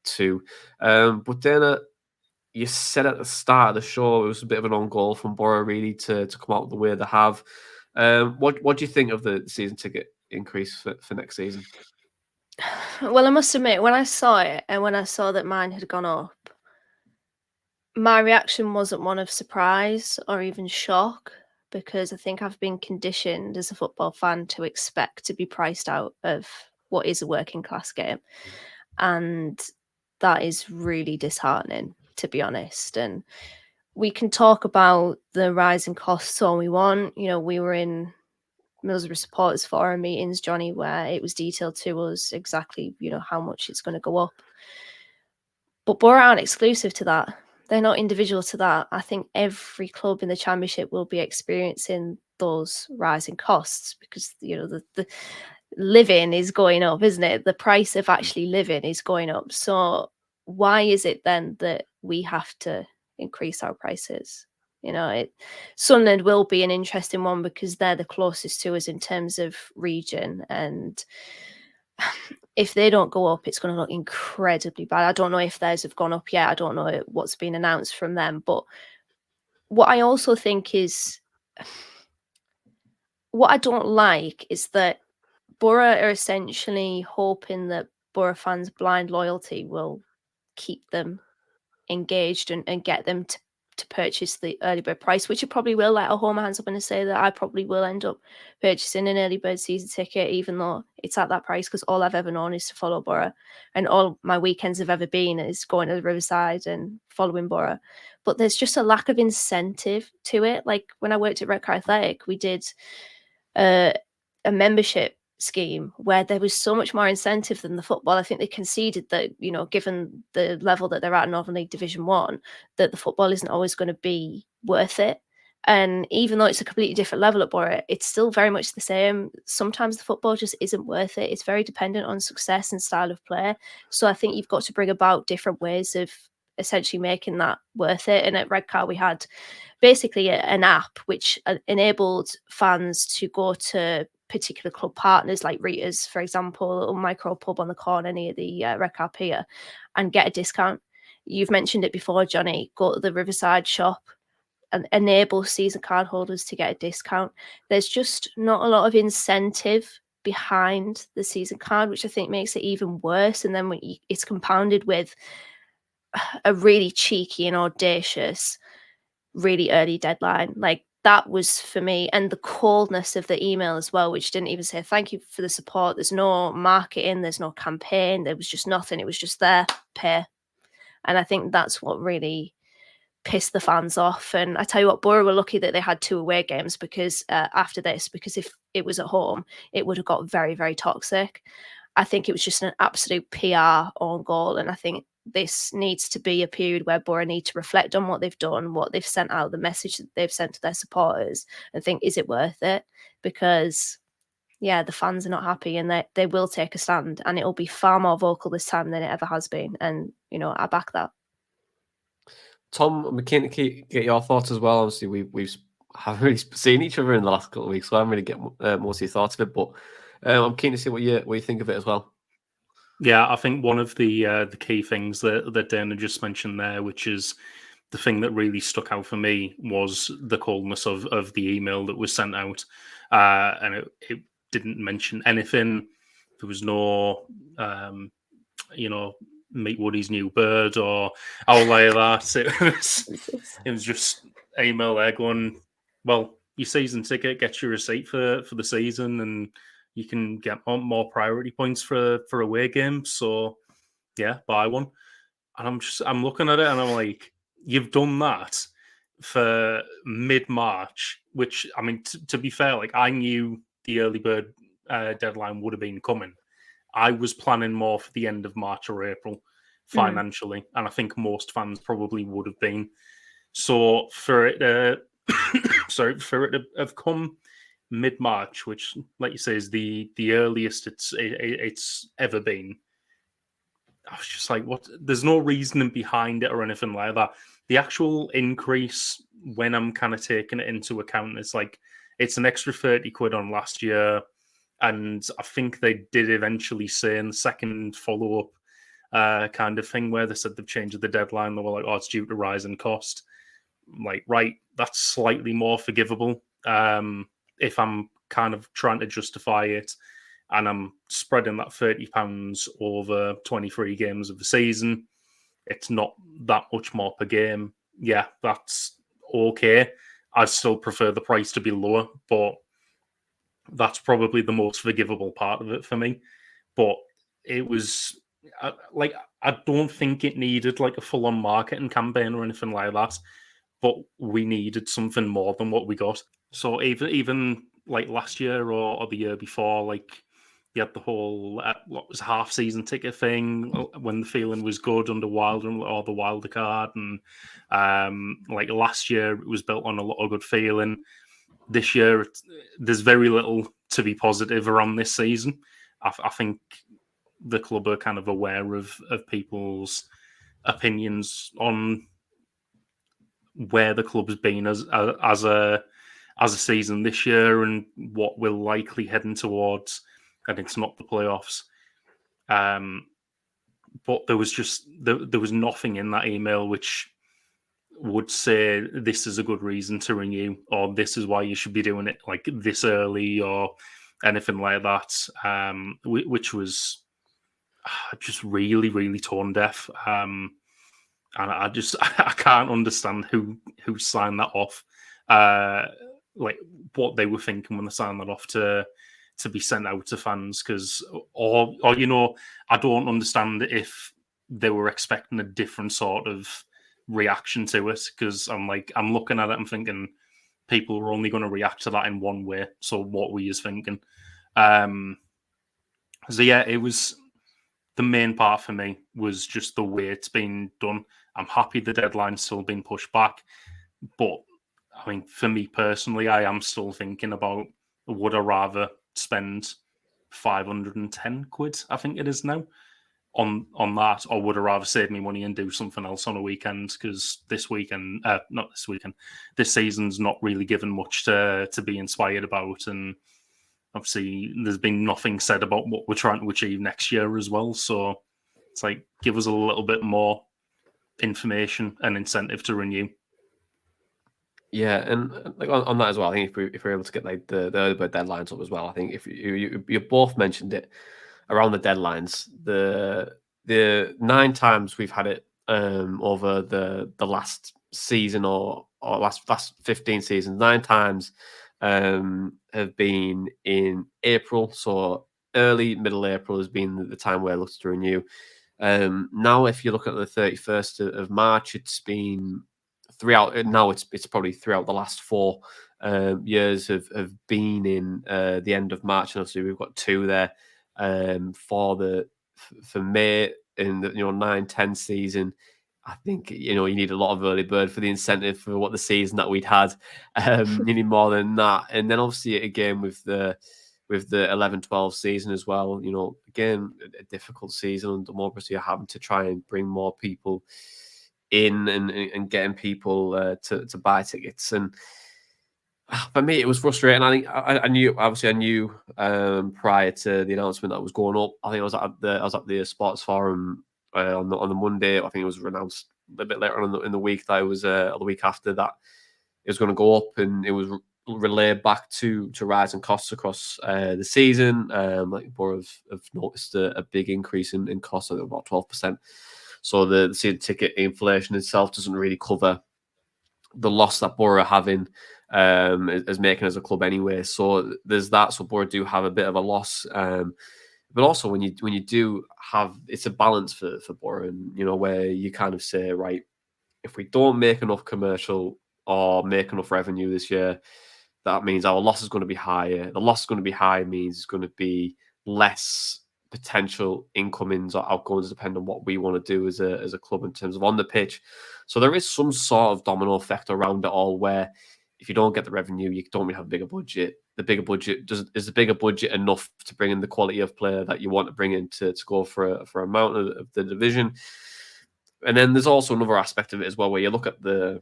too. But Dana, you said at the start of the show it was a bit of an on goal from Boro really to come out the way they have. What do you think of the season ticket increase for next season? Well, I must admit, when I saw it and when I saw that mine had gone up, my reaction wasn't one of surprise or even shock, because I think I've been conditioned as a football fan to expect to be priced out of what is a working class game. And that is really disheartening, to be honest. And we can talk about the rising costs all we want. We were in Middlesbrough supporters forum meetings, Johnny, where it was detailed to us exactly, how much it's going to go up. But Boro aren't exclusive to that. They're not individual to that. I think every club in the Championship will be experiencing those rising costs, because the living is going up, isn't it? The price of actually living is going up. So why is it then that we have to increase our prices? Sunderland will be an interesting one, because they're the closest to us in terms of region, and if they don't go up, it's going to look incredibly bad. I don't know if theirs have gone up yet. I don't know what's been announced from them. But what I also think is, what I don't like is that Boro are essentially hoping that Boro fans' blind loyalty will keep them engaged and get them to purchase the early bird price, which it probably will. Like, I'll hold my hands up and say that I probably will end up purchasing an early bird season ticket, even though it's at that price, because all I've ever known is to follow Boro, and all my weekends have ever been is going to the Riverside and following Boro. But there's just a lack of incentive to it. Like when I worked at Redcar Athletic, we did a membership scheme where there was so much more incentive than the football. I think they conceded that, you know, given the level that they're at Northern League Division 1, that the football isn't always going to be worth it. And even though it's a completely different level at Boro, it's still very much the same. Sometimes the football just isn't worth it. It's very dependent on success and style of play. So I think you've got to bring about different ways of essentially making that worth it. And at Redcar, we had basically an app which enabled fans to go to particular club partners like Rita's, for example, a little micro pub on the corner near the Redcar Pier, and get a discount. You've mentioned it before, Johnny. Go to the Riverside shop and enable season card holders to get a discount. There's just not a lot of incentive behind the season card, which I think makes it even worse. And then when it's compounded with a really cheeky and audacious, really early deadline. Like, that was for me, and the coldness of the email as well, which didn't even say thank you for the support. There's no marketing, there's no campaign, there was just nothing. It was just there, pay. And I think that's what really pissed the fans off. And I tell you what, Boro were lucky that they had 2 away games because after this, because if it was at home, it would have got very, very toxic. I think it was just an absolute PR on goal, and I think this needs to be a period where Boro need to reflect on what they've done, what they've sent out, the message that they've sent to their supporters, and think, is it worth it? Because, yeah, the fans are not happy, and they will take a stand, and it will be far more vocal this time than it ever has been. And, you know, I back that. Tom, I'm keen to get your thoughts as well. Obviously, we haven't really seen each other in the last couple of weeks, so I haven't really get most of your thoughts of it. But I'm keen to see what you think of it as well. Yeah, I think one of the key things that Dana just mentioned there, which is the thing that really stuck out for me, was the coldness of the email that was sent out, and it didn't mention anything. There was no, meet Woody's new bird or all like that. It was just an email there going, well, your season ticket gets your receipt for the season, and you can get more priority points for away games. So yeah, buy one. And I'm looking at it and I'm like, you've done that for mid-March, which, I mean, to be fair, like, I knew the early bird deadline would have been coming. I was planning more for the end of March or April financially, and I think most fans probably would have been. So for it to have come mid-March, which, like you say, is the earliest it's ever been, I was just like, what? There's no reasoning behind it or anything like that. The actual increase, when I'm kind of taking it into account, it's like, it's an extra 30 quid on last year. And I think they did eventually say in the second follow-up kind of thing where they said they've changed the deadline. They were like, oh, it's due to rise in cost. I'm like, right, that's slightly more forgivable. If I'm kind of trying to justify it and I'm spreading that £30 over 23 games of the season, it's not that much more per game. Yeah, that's okay. I'd still prefer the price to be lower, but that's probably the most forgivable part of it for me. But it was like, I don't think it needed like a full-on marketing campaign or anything like that, but we needed something more than what we got. So even like last year or the year before, like, you had the whole what was half-season ticket thing when the feeling was good under Wilder or the Wilder card, and like last year it was built on a lot of good feeling. This year, there's very little to be positive around this season. I think the club are kind of aware of people's opinions on where the club's been as a season this year and what we're likely heading towards, and it's not the playoffs. But there was nothing in that email which would say this is a good reason to renew, or this is why you should be doing it like this early, or anything like that, which was just really, really tone deaf. And I can't understand who signed that off, like what they were thinking when they signed that off to be sent out to fans, because or I don't understand if they were expecting a different sort of reaction to it, because I'm looking at it, I'm thinking people are only going to react to that in one way. So what were you thinking? So yeah, it was the main part for me was just the way it's been done. I'm happy the deadline's still been pushed back, but I mean, for me personally, I am still thinking about would I rather spend 510 quid, I think it is now, on that, or would I rather save me money and do something else on a weekend? Because this weekend, not this weekend, this season's not really given much to be inspired about, and obviously there's been nothing said about what we're trying to achieve next year as well. So it's like, give us a little bit more information and incentive to renew. Yeah, and like on that as well, I think if we're able to get like the early bird deadlines up as well, I think if you both mentioned it around the deadlines, the 9 times we've had it over the last season or last 15 seasons, 9 times have been in April. So early middle April has been the time where it looks to renew. Now, if you look at the 31st of March, it's been throughout. Now it's probably throughout the last 4 years have been in the end of March, and obviously we've got 2 there for May in the 9-10 season. I think you need a lot of early bird for the incentive for what the season that we'd had. You need more than that, and then obviously again with the 11-12 season as well. Again, a difficult season, and obviously you're having to try and bring more people in and getting people to buy tickets. And for me, it was frustrating. I think I knew prior to the announcement that was going up. I think I was at the sports forum on the Monday. I think it was announced a bit later on in the week that it was the week after that it was going to go up, and it was relayed back to rising costs across the season. Like Boro have noticed a big increase in costs of about 12%. So the season ticket inflation itself doesn't really cover the loss that Boro are having as making as a club anyway. So there's that. So Boro do have a bit of a loss. But also when you do have, it's a balance for Boro, and where you kind of say, right, if we don't make enough commercial or make enough revenue this year, that means our loss is going to be higher. The loss is going to be higher means it's going to be less potential incomings or outgoings, depending on what we want to do as a club in terms of on the pitch. So there is some sort of domino effect around it all, where if you don't get the revenue, you don't really have a bigger budget. The bigger budget is the bigger budget enough to bring in the quality of player that you want to bring in to go for a amount of the division. And then there's also another aspect of it as well, where you look at the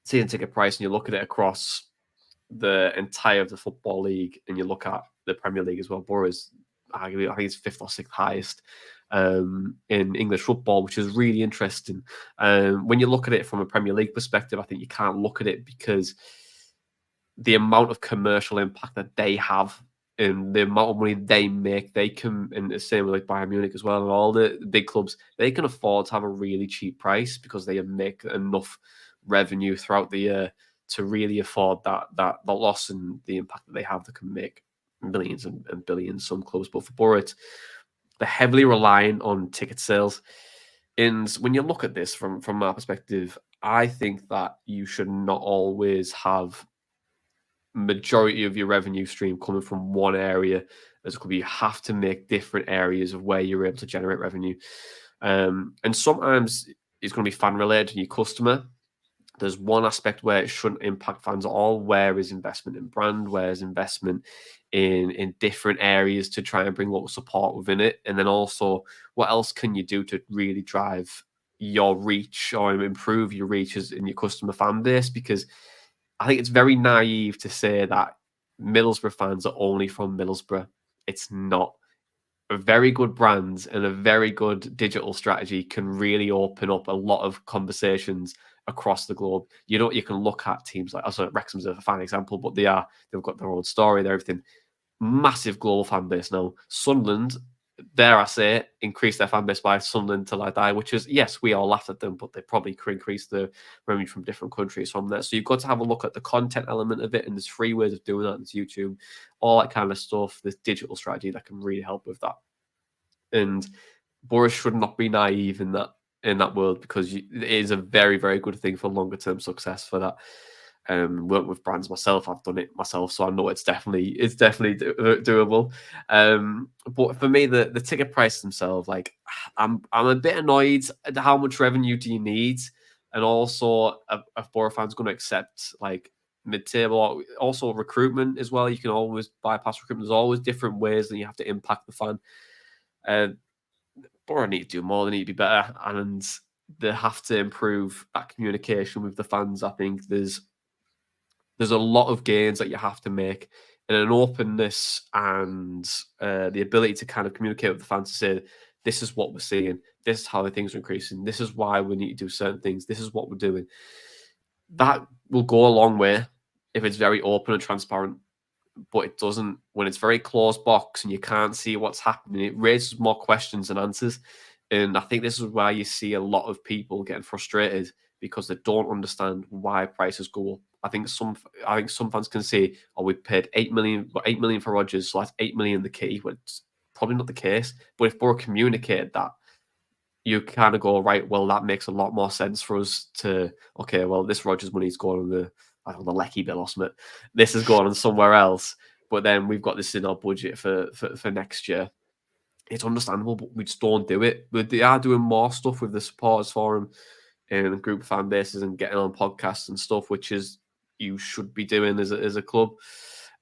season ticket price and you look at it across the entire of the football league, and you look at the Premier League as well. Boro is arguably, I think it's 5th or 6th highest in English football, which is really interesting. When you look at it from a Premier League perspective, I think you can't look at it because the amount of commercial impact that they have and the amount of money they make, they can, and the same with like Bayern Munich as well, and all the big clubs, they can afford to have a really cheap price because they make enough revenue throughout the year to really afford that the loss and the impact that they have that can make millions and billions some clubs. But for Boro, they're heavily reliant on ticket sales. And when you look at this from my perspective, I think that you should not always have majority of your revenue stream coming from one area. As it could be, you have to make different areas of where you're able to generate revenue. And sometimes it's going to be fan related to your customer. There's one aspect where it shouldn't impact fans at all. Where is investment in brand? Where is investment in different areas to try and bring local support within it? And then also, what else can you do to really drive your reach or improve your reach in your customer fan base? Because I think it's very naive to say that Middlesbrough fans are only from Middlesbrough. It's not. A very good brand and a very good digital strategy can really open up a lot of conversations across the globe. You can look at teams like, also Wrexham's a fine example, but they've got their own story, they're everything. Massive global fan base now. Sunderland, dare I say, increased their fan base by Sunderland till I die, which is, yes, we all laughed at them, but they probably could increase the revenue from different countries from there. So you've got to have a look at the content element of it, and there's free ways of doing that. There's YouTube, all that kind of stuff. There's digital strategy that can really help with that. And Boris should not be naive in that world, because it is a very, very good thing for longer term success for that. Worked with brands myself. I've done it myself, so I know it's definitely doable. But for me, the ticket prices themselves, like I'm a bit annoyed at how much revenue do you need, and also if Boro fans going to accept like mid-table, or also recruitment as well. You can always bypass recruitment. There's always different ways that you have to impact the fan. Boro need to do more. They need to be better, and they have to improve that communication with the fans. I think there's a lot of gains that you have to make, and an openness and the ability to kind of communicate with the fans to say, this is what we're seeing, this is how the things are increasing, this is why we need to do certain things, this is what we're doing. That will go a long way if it's very open and transparent, but it doesn't when it's very closed box and you can't see what's happening. It raises more questions than answers. And I think this is why you see a lot of people getting frustrated because they don't understand why prices go up. I think some fans can say, "Oh, we paid 8 million for Rodgers, so that's 8 million the key." Well, it's probably not the case. But if Boro communicated that, you kind of go, right, well, that makes a lot more sense for us to, okay, well, this Rodgers money is going on the Lecky bill or something. This is going on somewhere else. But then we've got this in our budget for next year. It's understandable, but we just don't do it. But they are doing more stuff with the supporters forum and group fan bases and getting on podcasts and stuff, which is you should be doing as a club.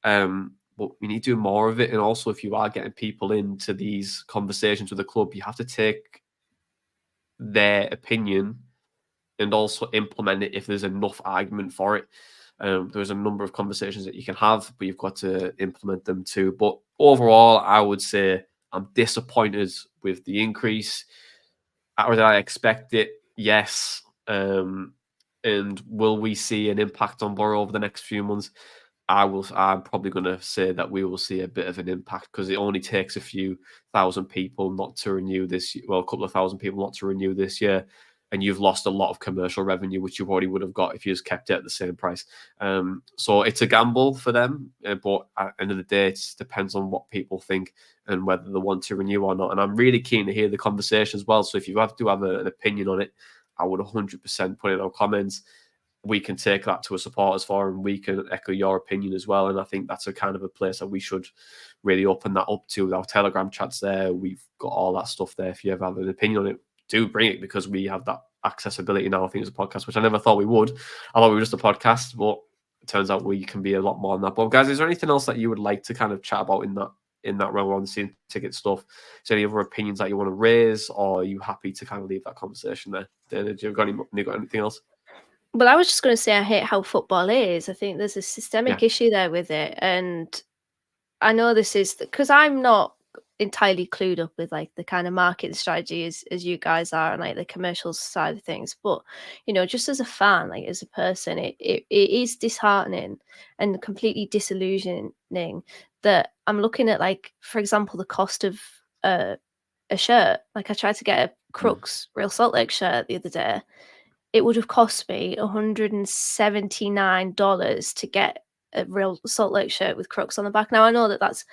But we need to do more of it. And also, if you are getting people into these conversations with the club, you have to take their opinion and also implement it if there's enough argument for it. There's a number of conversations that you can have, but you've got to implement them too. But overall, I would say I'm disappointed with the increase. Or did I expect it? Yes. And will we see an impact on Boro over the next few months? I'm probably going to say that we will see a bit of an impact because it only takes a few thousand people not to renew this. Well, a couple of thousand people not to renew this year, and you've lost a lot of commercial revenue, which you already would have got if you just kept it at the same price. So it's a gamble for them, but at the end of the day, it depends on what people think and whether they want to renew or not. And I'm really keen to hear the conversation as well. So if you have an opinion on it, I would 100% put it in our comments. We can take that to a supporters forum. We can echo your opinion as well. And I think that's a kind of a place that we should really open that up to. Our Telegram chats there. We've got all that stuff there. If you ever have an opinion on it, do bring it because we have that accessibility now. I think it's a podcast, which I never thought we would. I thought we were just a podcast, but it turns out we can be a lot more than that. But guys, is there anything else that you would like to kind of chat about in that realm on the season ticket stuff? Is there any other opinions that you want to raise, or are you happy to kind of leave that conversation there? Dana, do you got anything else? Well, I was just going to say I hate how football is. I think there's a systemic issue there with it. And I know this is because I'm not entirely clued up with like the kind of marketing strategy as you guys are and like the commercial side of things. But, just as a fan, like as a person, it is disheartening and completely disillusioning that I'm looking at, like, for example, the cost of a shirt. Like I tried to get a Crooks Real Salt Lake shirt the other day. It would have cost me $179 to get a Real Salt Lake shirt with Crooks on the back. Now, I know that that's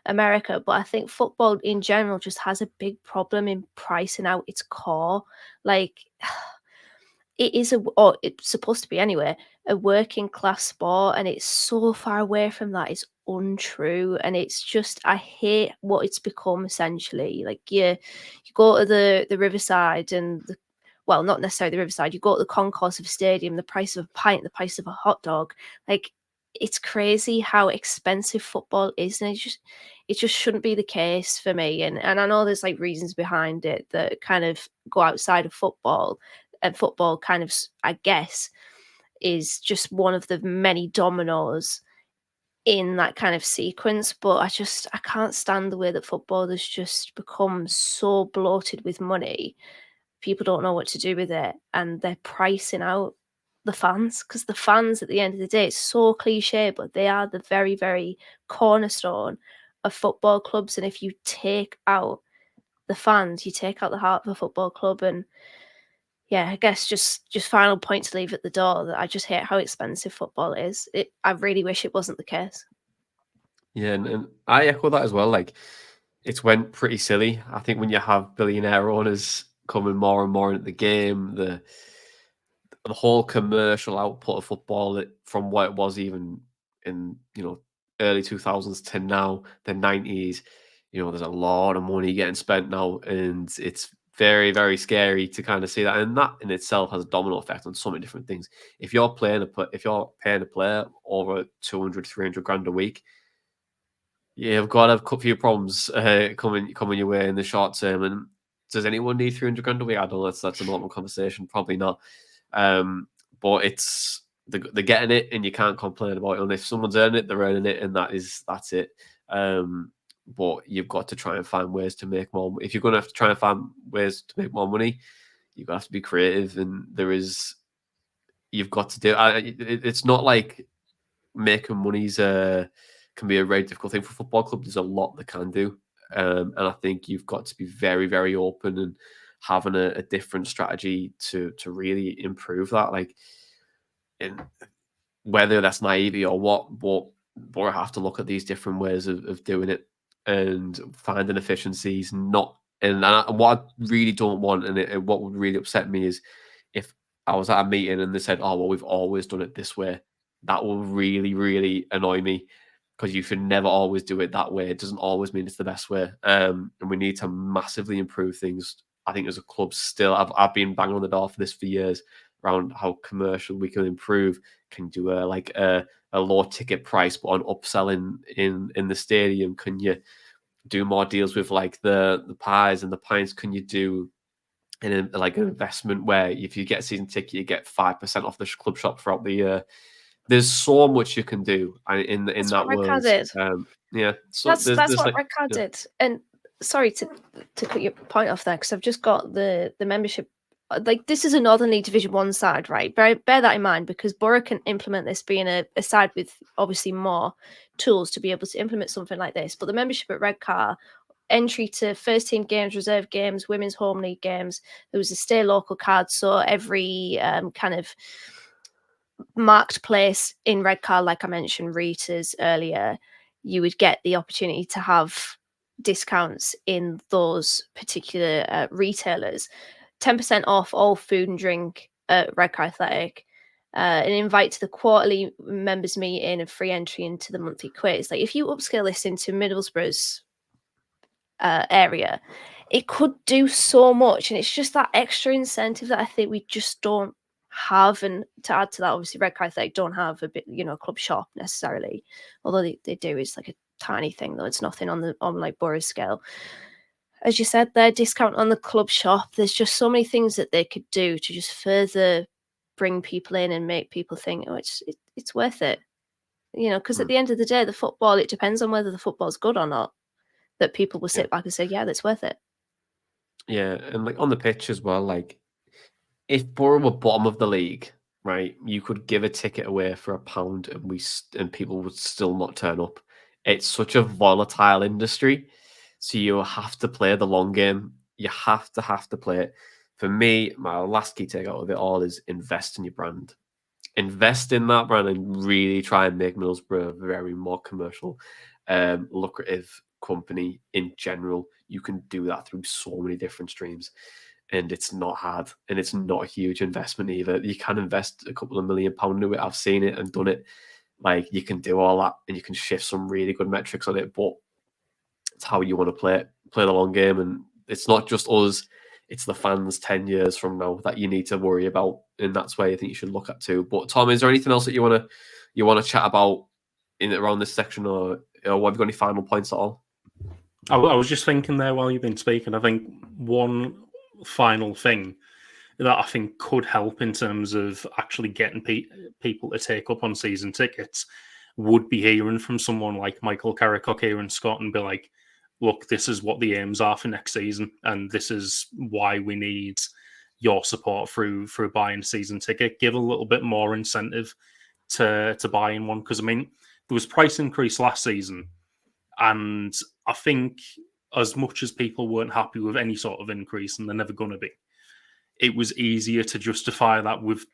America, but I think football in general just has a big problem in pricing out its core. Like, it is it's supposed to be anyway, a working class sport, and it's so far away from that. It's untrue, and it's just, I hate what it's become essentially. Like, you go to the Riverside and well, not necessarily the Riverside, you go to the concourse of a stadium, the price of a pint, the price of a hot dog. Like, it's crazy how expensive football is, and it just shouldn't be the case for me. And I know there's like reasons behind it that kind of go outside of football, and football kind of, I guess, is just one of the many dominoes in that kind of sequence. But I can't stand the way that football has just become so bloated with money. People don't know what to do with it, and they're pricing out the fans, because the fans, at the end of the day, it's so cliche, but they are the very, very cornerstone of football clubs. And if you take out the fans, you take out the heart of a football club. And I guess just final point to leave at the door, that I just hate how expensive football is. I really wish it wasn't the case. Yeah, and I echo that as well. Like, it's went pretty silly. I think when you have billionaire owners coming more and more into the game, the whole commercial output of football from what it was even in early 2000s to now the 90s. There's a lot of money getting spent now, and it's very, very scary to kind of see that. And that in itself has a domino effect on so many different things. If you're paying a player over 200, 300 grand a week, you've got a few problems coming your way in the short term. And does anyone need 300 grand a week? I don't know. That's a normal conversation. Probably not. But they're getting it, and you can't complain about it. And if someone's earning it, they're earning it, and that's it. But you've got to try and find ways to make more. If you're going to have to try and find ways to make more money, you've got to have to be creative. And you've got to do. It's not like making money's can be a very difficult thing for a football club. There's a lot they can do, and I think you've got to be very, very open and having a different strategy to really improve that. Like, in whether that's naivety or what, but I have to look at these different ways of doing it and finding efficiencies. What I really don't want, and what would really upset me is if I was at a meeting and they said, "Oh, well, we've always done it this way." That will really, really annoy me, because you should never always do it that way. It doesn't always mean it's the best way. And we need to massively improve things. I think as a club still, I've been banging on the door for this for years, around how commercial we can improve. Can do a low ticket price, but on upselling in the stadium? Can you do more deals with like the pies and the pints? Can you do an investment where if you get a season ticket, you get 5% off the club shop throughout the year? There's so much you can do in that world. Yeah, so that's what Redcar did. And sorry to cut your point off there, because I've just got the membership. Like, this is a Northern League Division 1 side, right? Bear that in mind, because Boro can implement this, being a side with obviously more tools to be able to implement something like this. But the membership at Redcar, entry to first team games, reserve games, women's home league games, there was a stay local card. So every kind of marked place in Redcar, like I mentioned, Rita's earlier, you would get the opportunity to have discounts in those particular retailers. 10% off all food and drink at Redcar Athletic, an invite to the quarterly members meeting, and free entry into the monthly quiz. Like, if you upscale this into Middlesbrough's area, it could do so much. And it's just that extra incentive that I think we just don't have. And to add to that, obviously Redcar Athletic don't have a bit, club shop necessarily, although they do. It's like a tiny thing, though. It's nothing on like Boro's scale. As you said, their discount on the club shop. There's just so many things that they could do to just further bring people in and make people think, oh, it's worth it. Because at the end of the day, the football, it depends on whether the football's good or not, that people will sit back and say, yeah, that's worth it. Yeah, and like on the pitch as well, like if Boro were bottom of the league, right, you could give a ticket away for £1 and people would still not turn up. It's such a volatile industry. So you have to play the long game. You have to play it. For me, my last key takeout of it all is invest in your brand. Invest in that brand and really try and make Middlesbrough a very more commercial, lucrative company in general. You can do that through so many different streams, and it's not hard, and it's not a huge investment either. You can invest a couple of £1 million into it. I've seen it and done it. Like, you can do all that, and you can shift some really good metrics on it, but it's how you want to play the long game. And it's not just us, it's the fans 10 years from now that you need to worry about, and that's where I think you should look at too. But Tom, is there anything else that you want to chat about around this section, or have you got any final points at all? I was just thinking there while you've been speaking. I think one final thing that I think could help in terms of actually getting people to take up on season tickets would be hearing from someone like Michael Carricock here in Scott and be like, look, this is what the aims are for next season, and this is why we need your support through buying a season ticket. Give a little bit more incentive to buying one, because I mean, there was price increase last season, and I think as much as people weren't happy with any sort of increase, and they're never going to be, it was easier to justify that with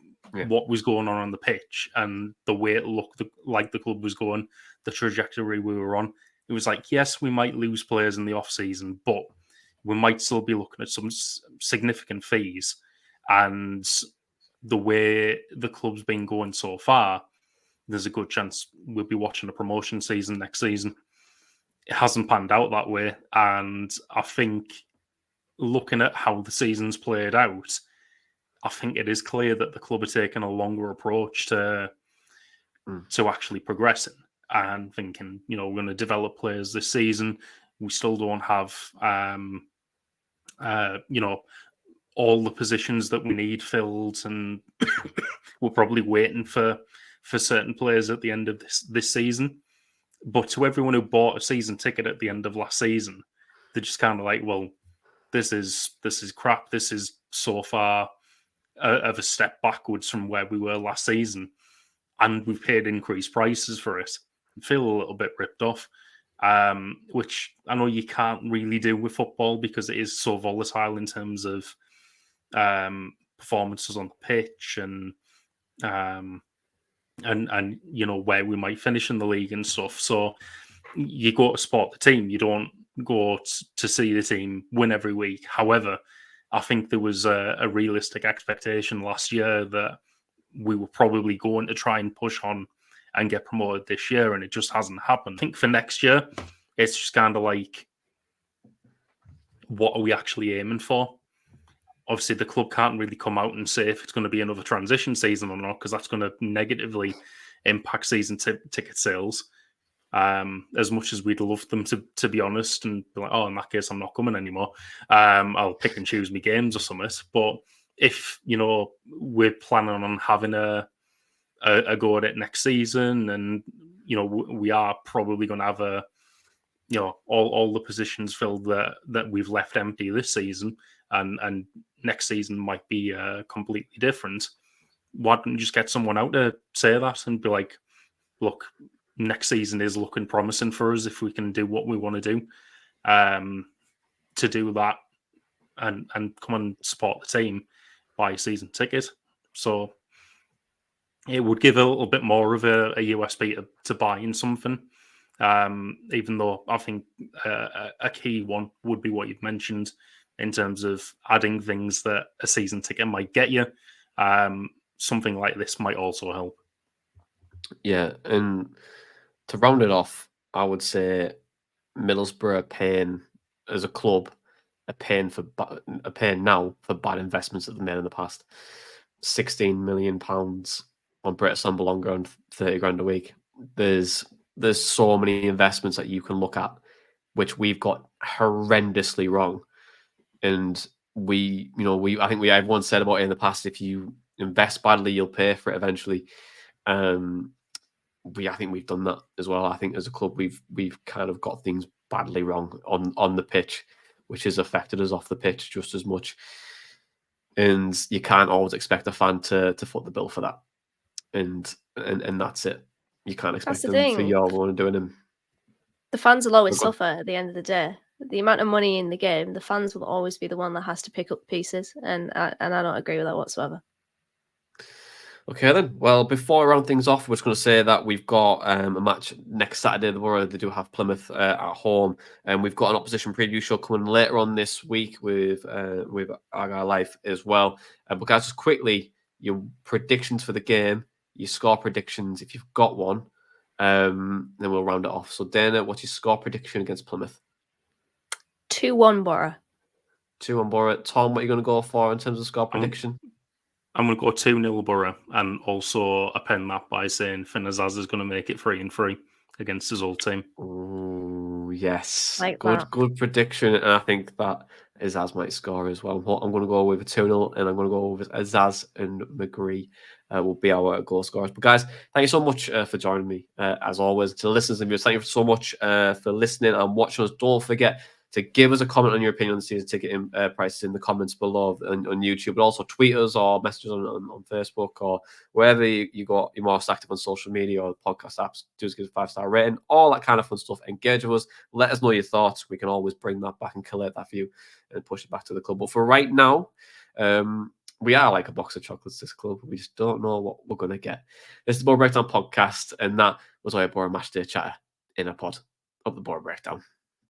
what was going on the pitch and the way it looked like the club was going, the trajectory we were on. It was like, yes, we might lose players in the off-season, but we might still be looking at some significant fees. And the way the club's been going so far, there's a good chance we'll be watching a promotion season next season. It hasn't panned out that way, and I think looking at how the season's played out, I think it is clear that the club are taking a longer approach to actually progressing and thinking, we're going to develop players this season. We still don't have, all the positions that we need filled, and we're probably waiting for certain players at the end of this season. But to everyone who bought a season ticket at the end of last season, they're just kind of like, well, this is crap. This is so far of a step backwards from where we were last season, and we've paid increased prices for it. I feel a little bit ripped off, which I know you can't really do with football because it is so volatile in terms of performances on the pitch and where we might finish in the league and stuff. So you go to support the team. You don't go to see the team win every week. However, I think there was a realistic expectation last year that we were probably going to try and push on and get promoted this year, and it just hasn't happened. I think for next year, it's just kind of like, what are we actually aiming for? Obviously, the club can't really come out and say if it's going to be another transition season or not, because that's going to negatively impact season ticket sales. As much as we'd love them to be honest and be like, oh, in that case, I'm not coming anymore. I'll pick and choose my games or something. But if, we're planning on having a go at it next season, and, we are probably going to have all the positions filled that we've left empty this season, and next season might be completely different. Why don't you just get someone out to say that and be like, look, next season is looking promising for us if we can do what we want to do, to do that and come and support the team, buy a season ticket. So it would give a little bit more of a USP to buying something. Even though I think a key one would be what you've mentioned in terms of adding things that a season ticket might get you. Something like this might also help. Yeah, and to round it off, I would say Middlesbrough are paying, as a club, are paying now for bad investments that they made in the past. £16 million on British Assembly on 30 grand a week. There's so many investments that you can look at, which we've got horrendously wrong. And I think everyone said about it in the past, if you invest badly, you'll pay for it eventually. I think we've done that as well. I think as a club, we've kind of got things badly wrong on the pitch, which has affected us off the pitch just as much. And you can't always expect a fan to foot the bill for that. And that's it. You can't expect them for your one and doing them. The fans will always suffer at the end of the day. The amount of money in the game, the fans will always be the one that has to pick up the pieces, and I don't agree with that whatsoever. Okay then. Well, before I round things off, we're just going to say that we've got a match next Saturday. They do have Plymouth at home, and we've got an opposition preview show coming later on this week with Argyle Life as well. But guys, just quickly, your predictions for the game, your score predictions, if you've got one, then we'll round it off. So Dana, what's your score prediction against Plymouth? 2-1 Boro. 2-1 Boro. Tom, what are you going to go for in terms of score prediction? I'm going to go 2-0 Boro, and also append that by saying Azaz is going to make it 3-3 against his old team. Oh, yes. Like good prediction. And I think that Azaz might score as well. I'm going to go with a 2-0, and I'm going to go with Azaz and McGree will be our goal scorers. But guys, thank you so much for joining me. As always, to the listeners and viewers, thank you so much for listening and watching us. Don't forget to give us a comment on your opinion on the season ticket prices in the comments below on YouTube, but also tweet us or message us on Facebook or wherever you're most active on social media or podcast apps. Do us give us a 5-star rating, all that kind of fun stuff. Engage with us. Let us know your thoughts. We can always bring that back and collate that for you and push it back to the club. But for right now, we are like a box of chocolates, this club. We just don't know what we're going to get. This is the Boro Breakdown podcast, and that was our Boro Match Day chatter in a pod of the Boro Breakdown.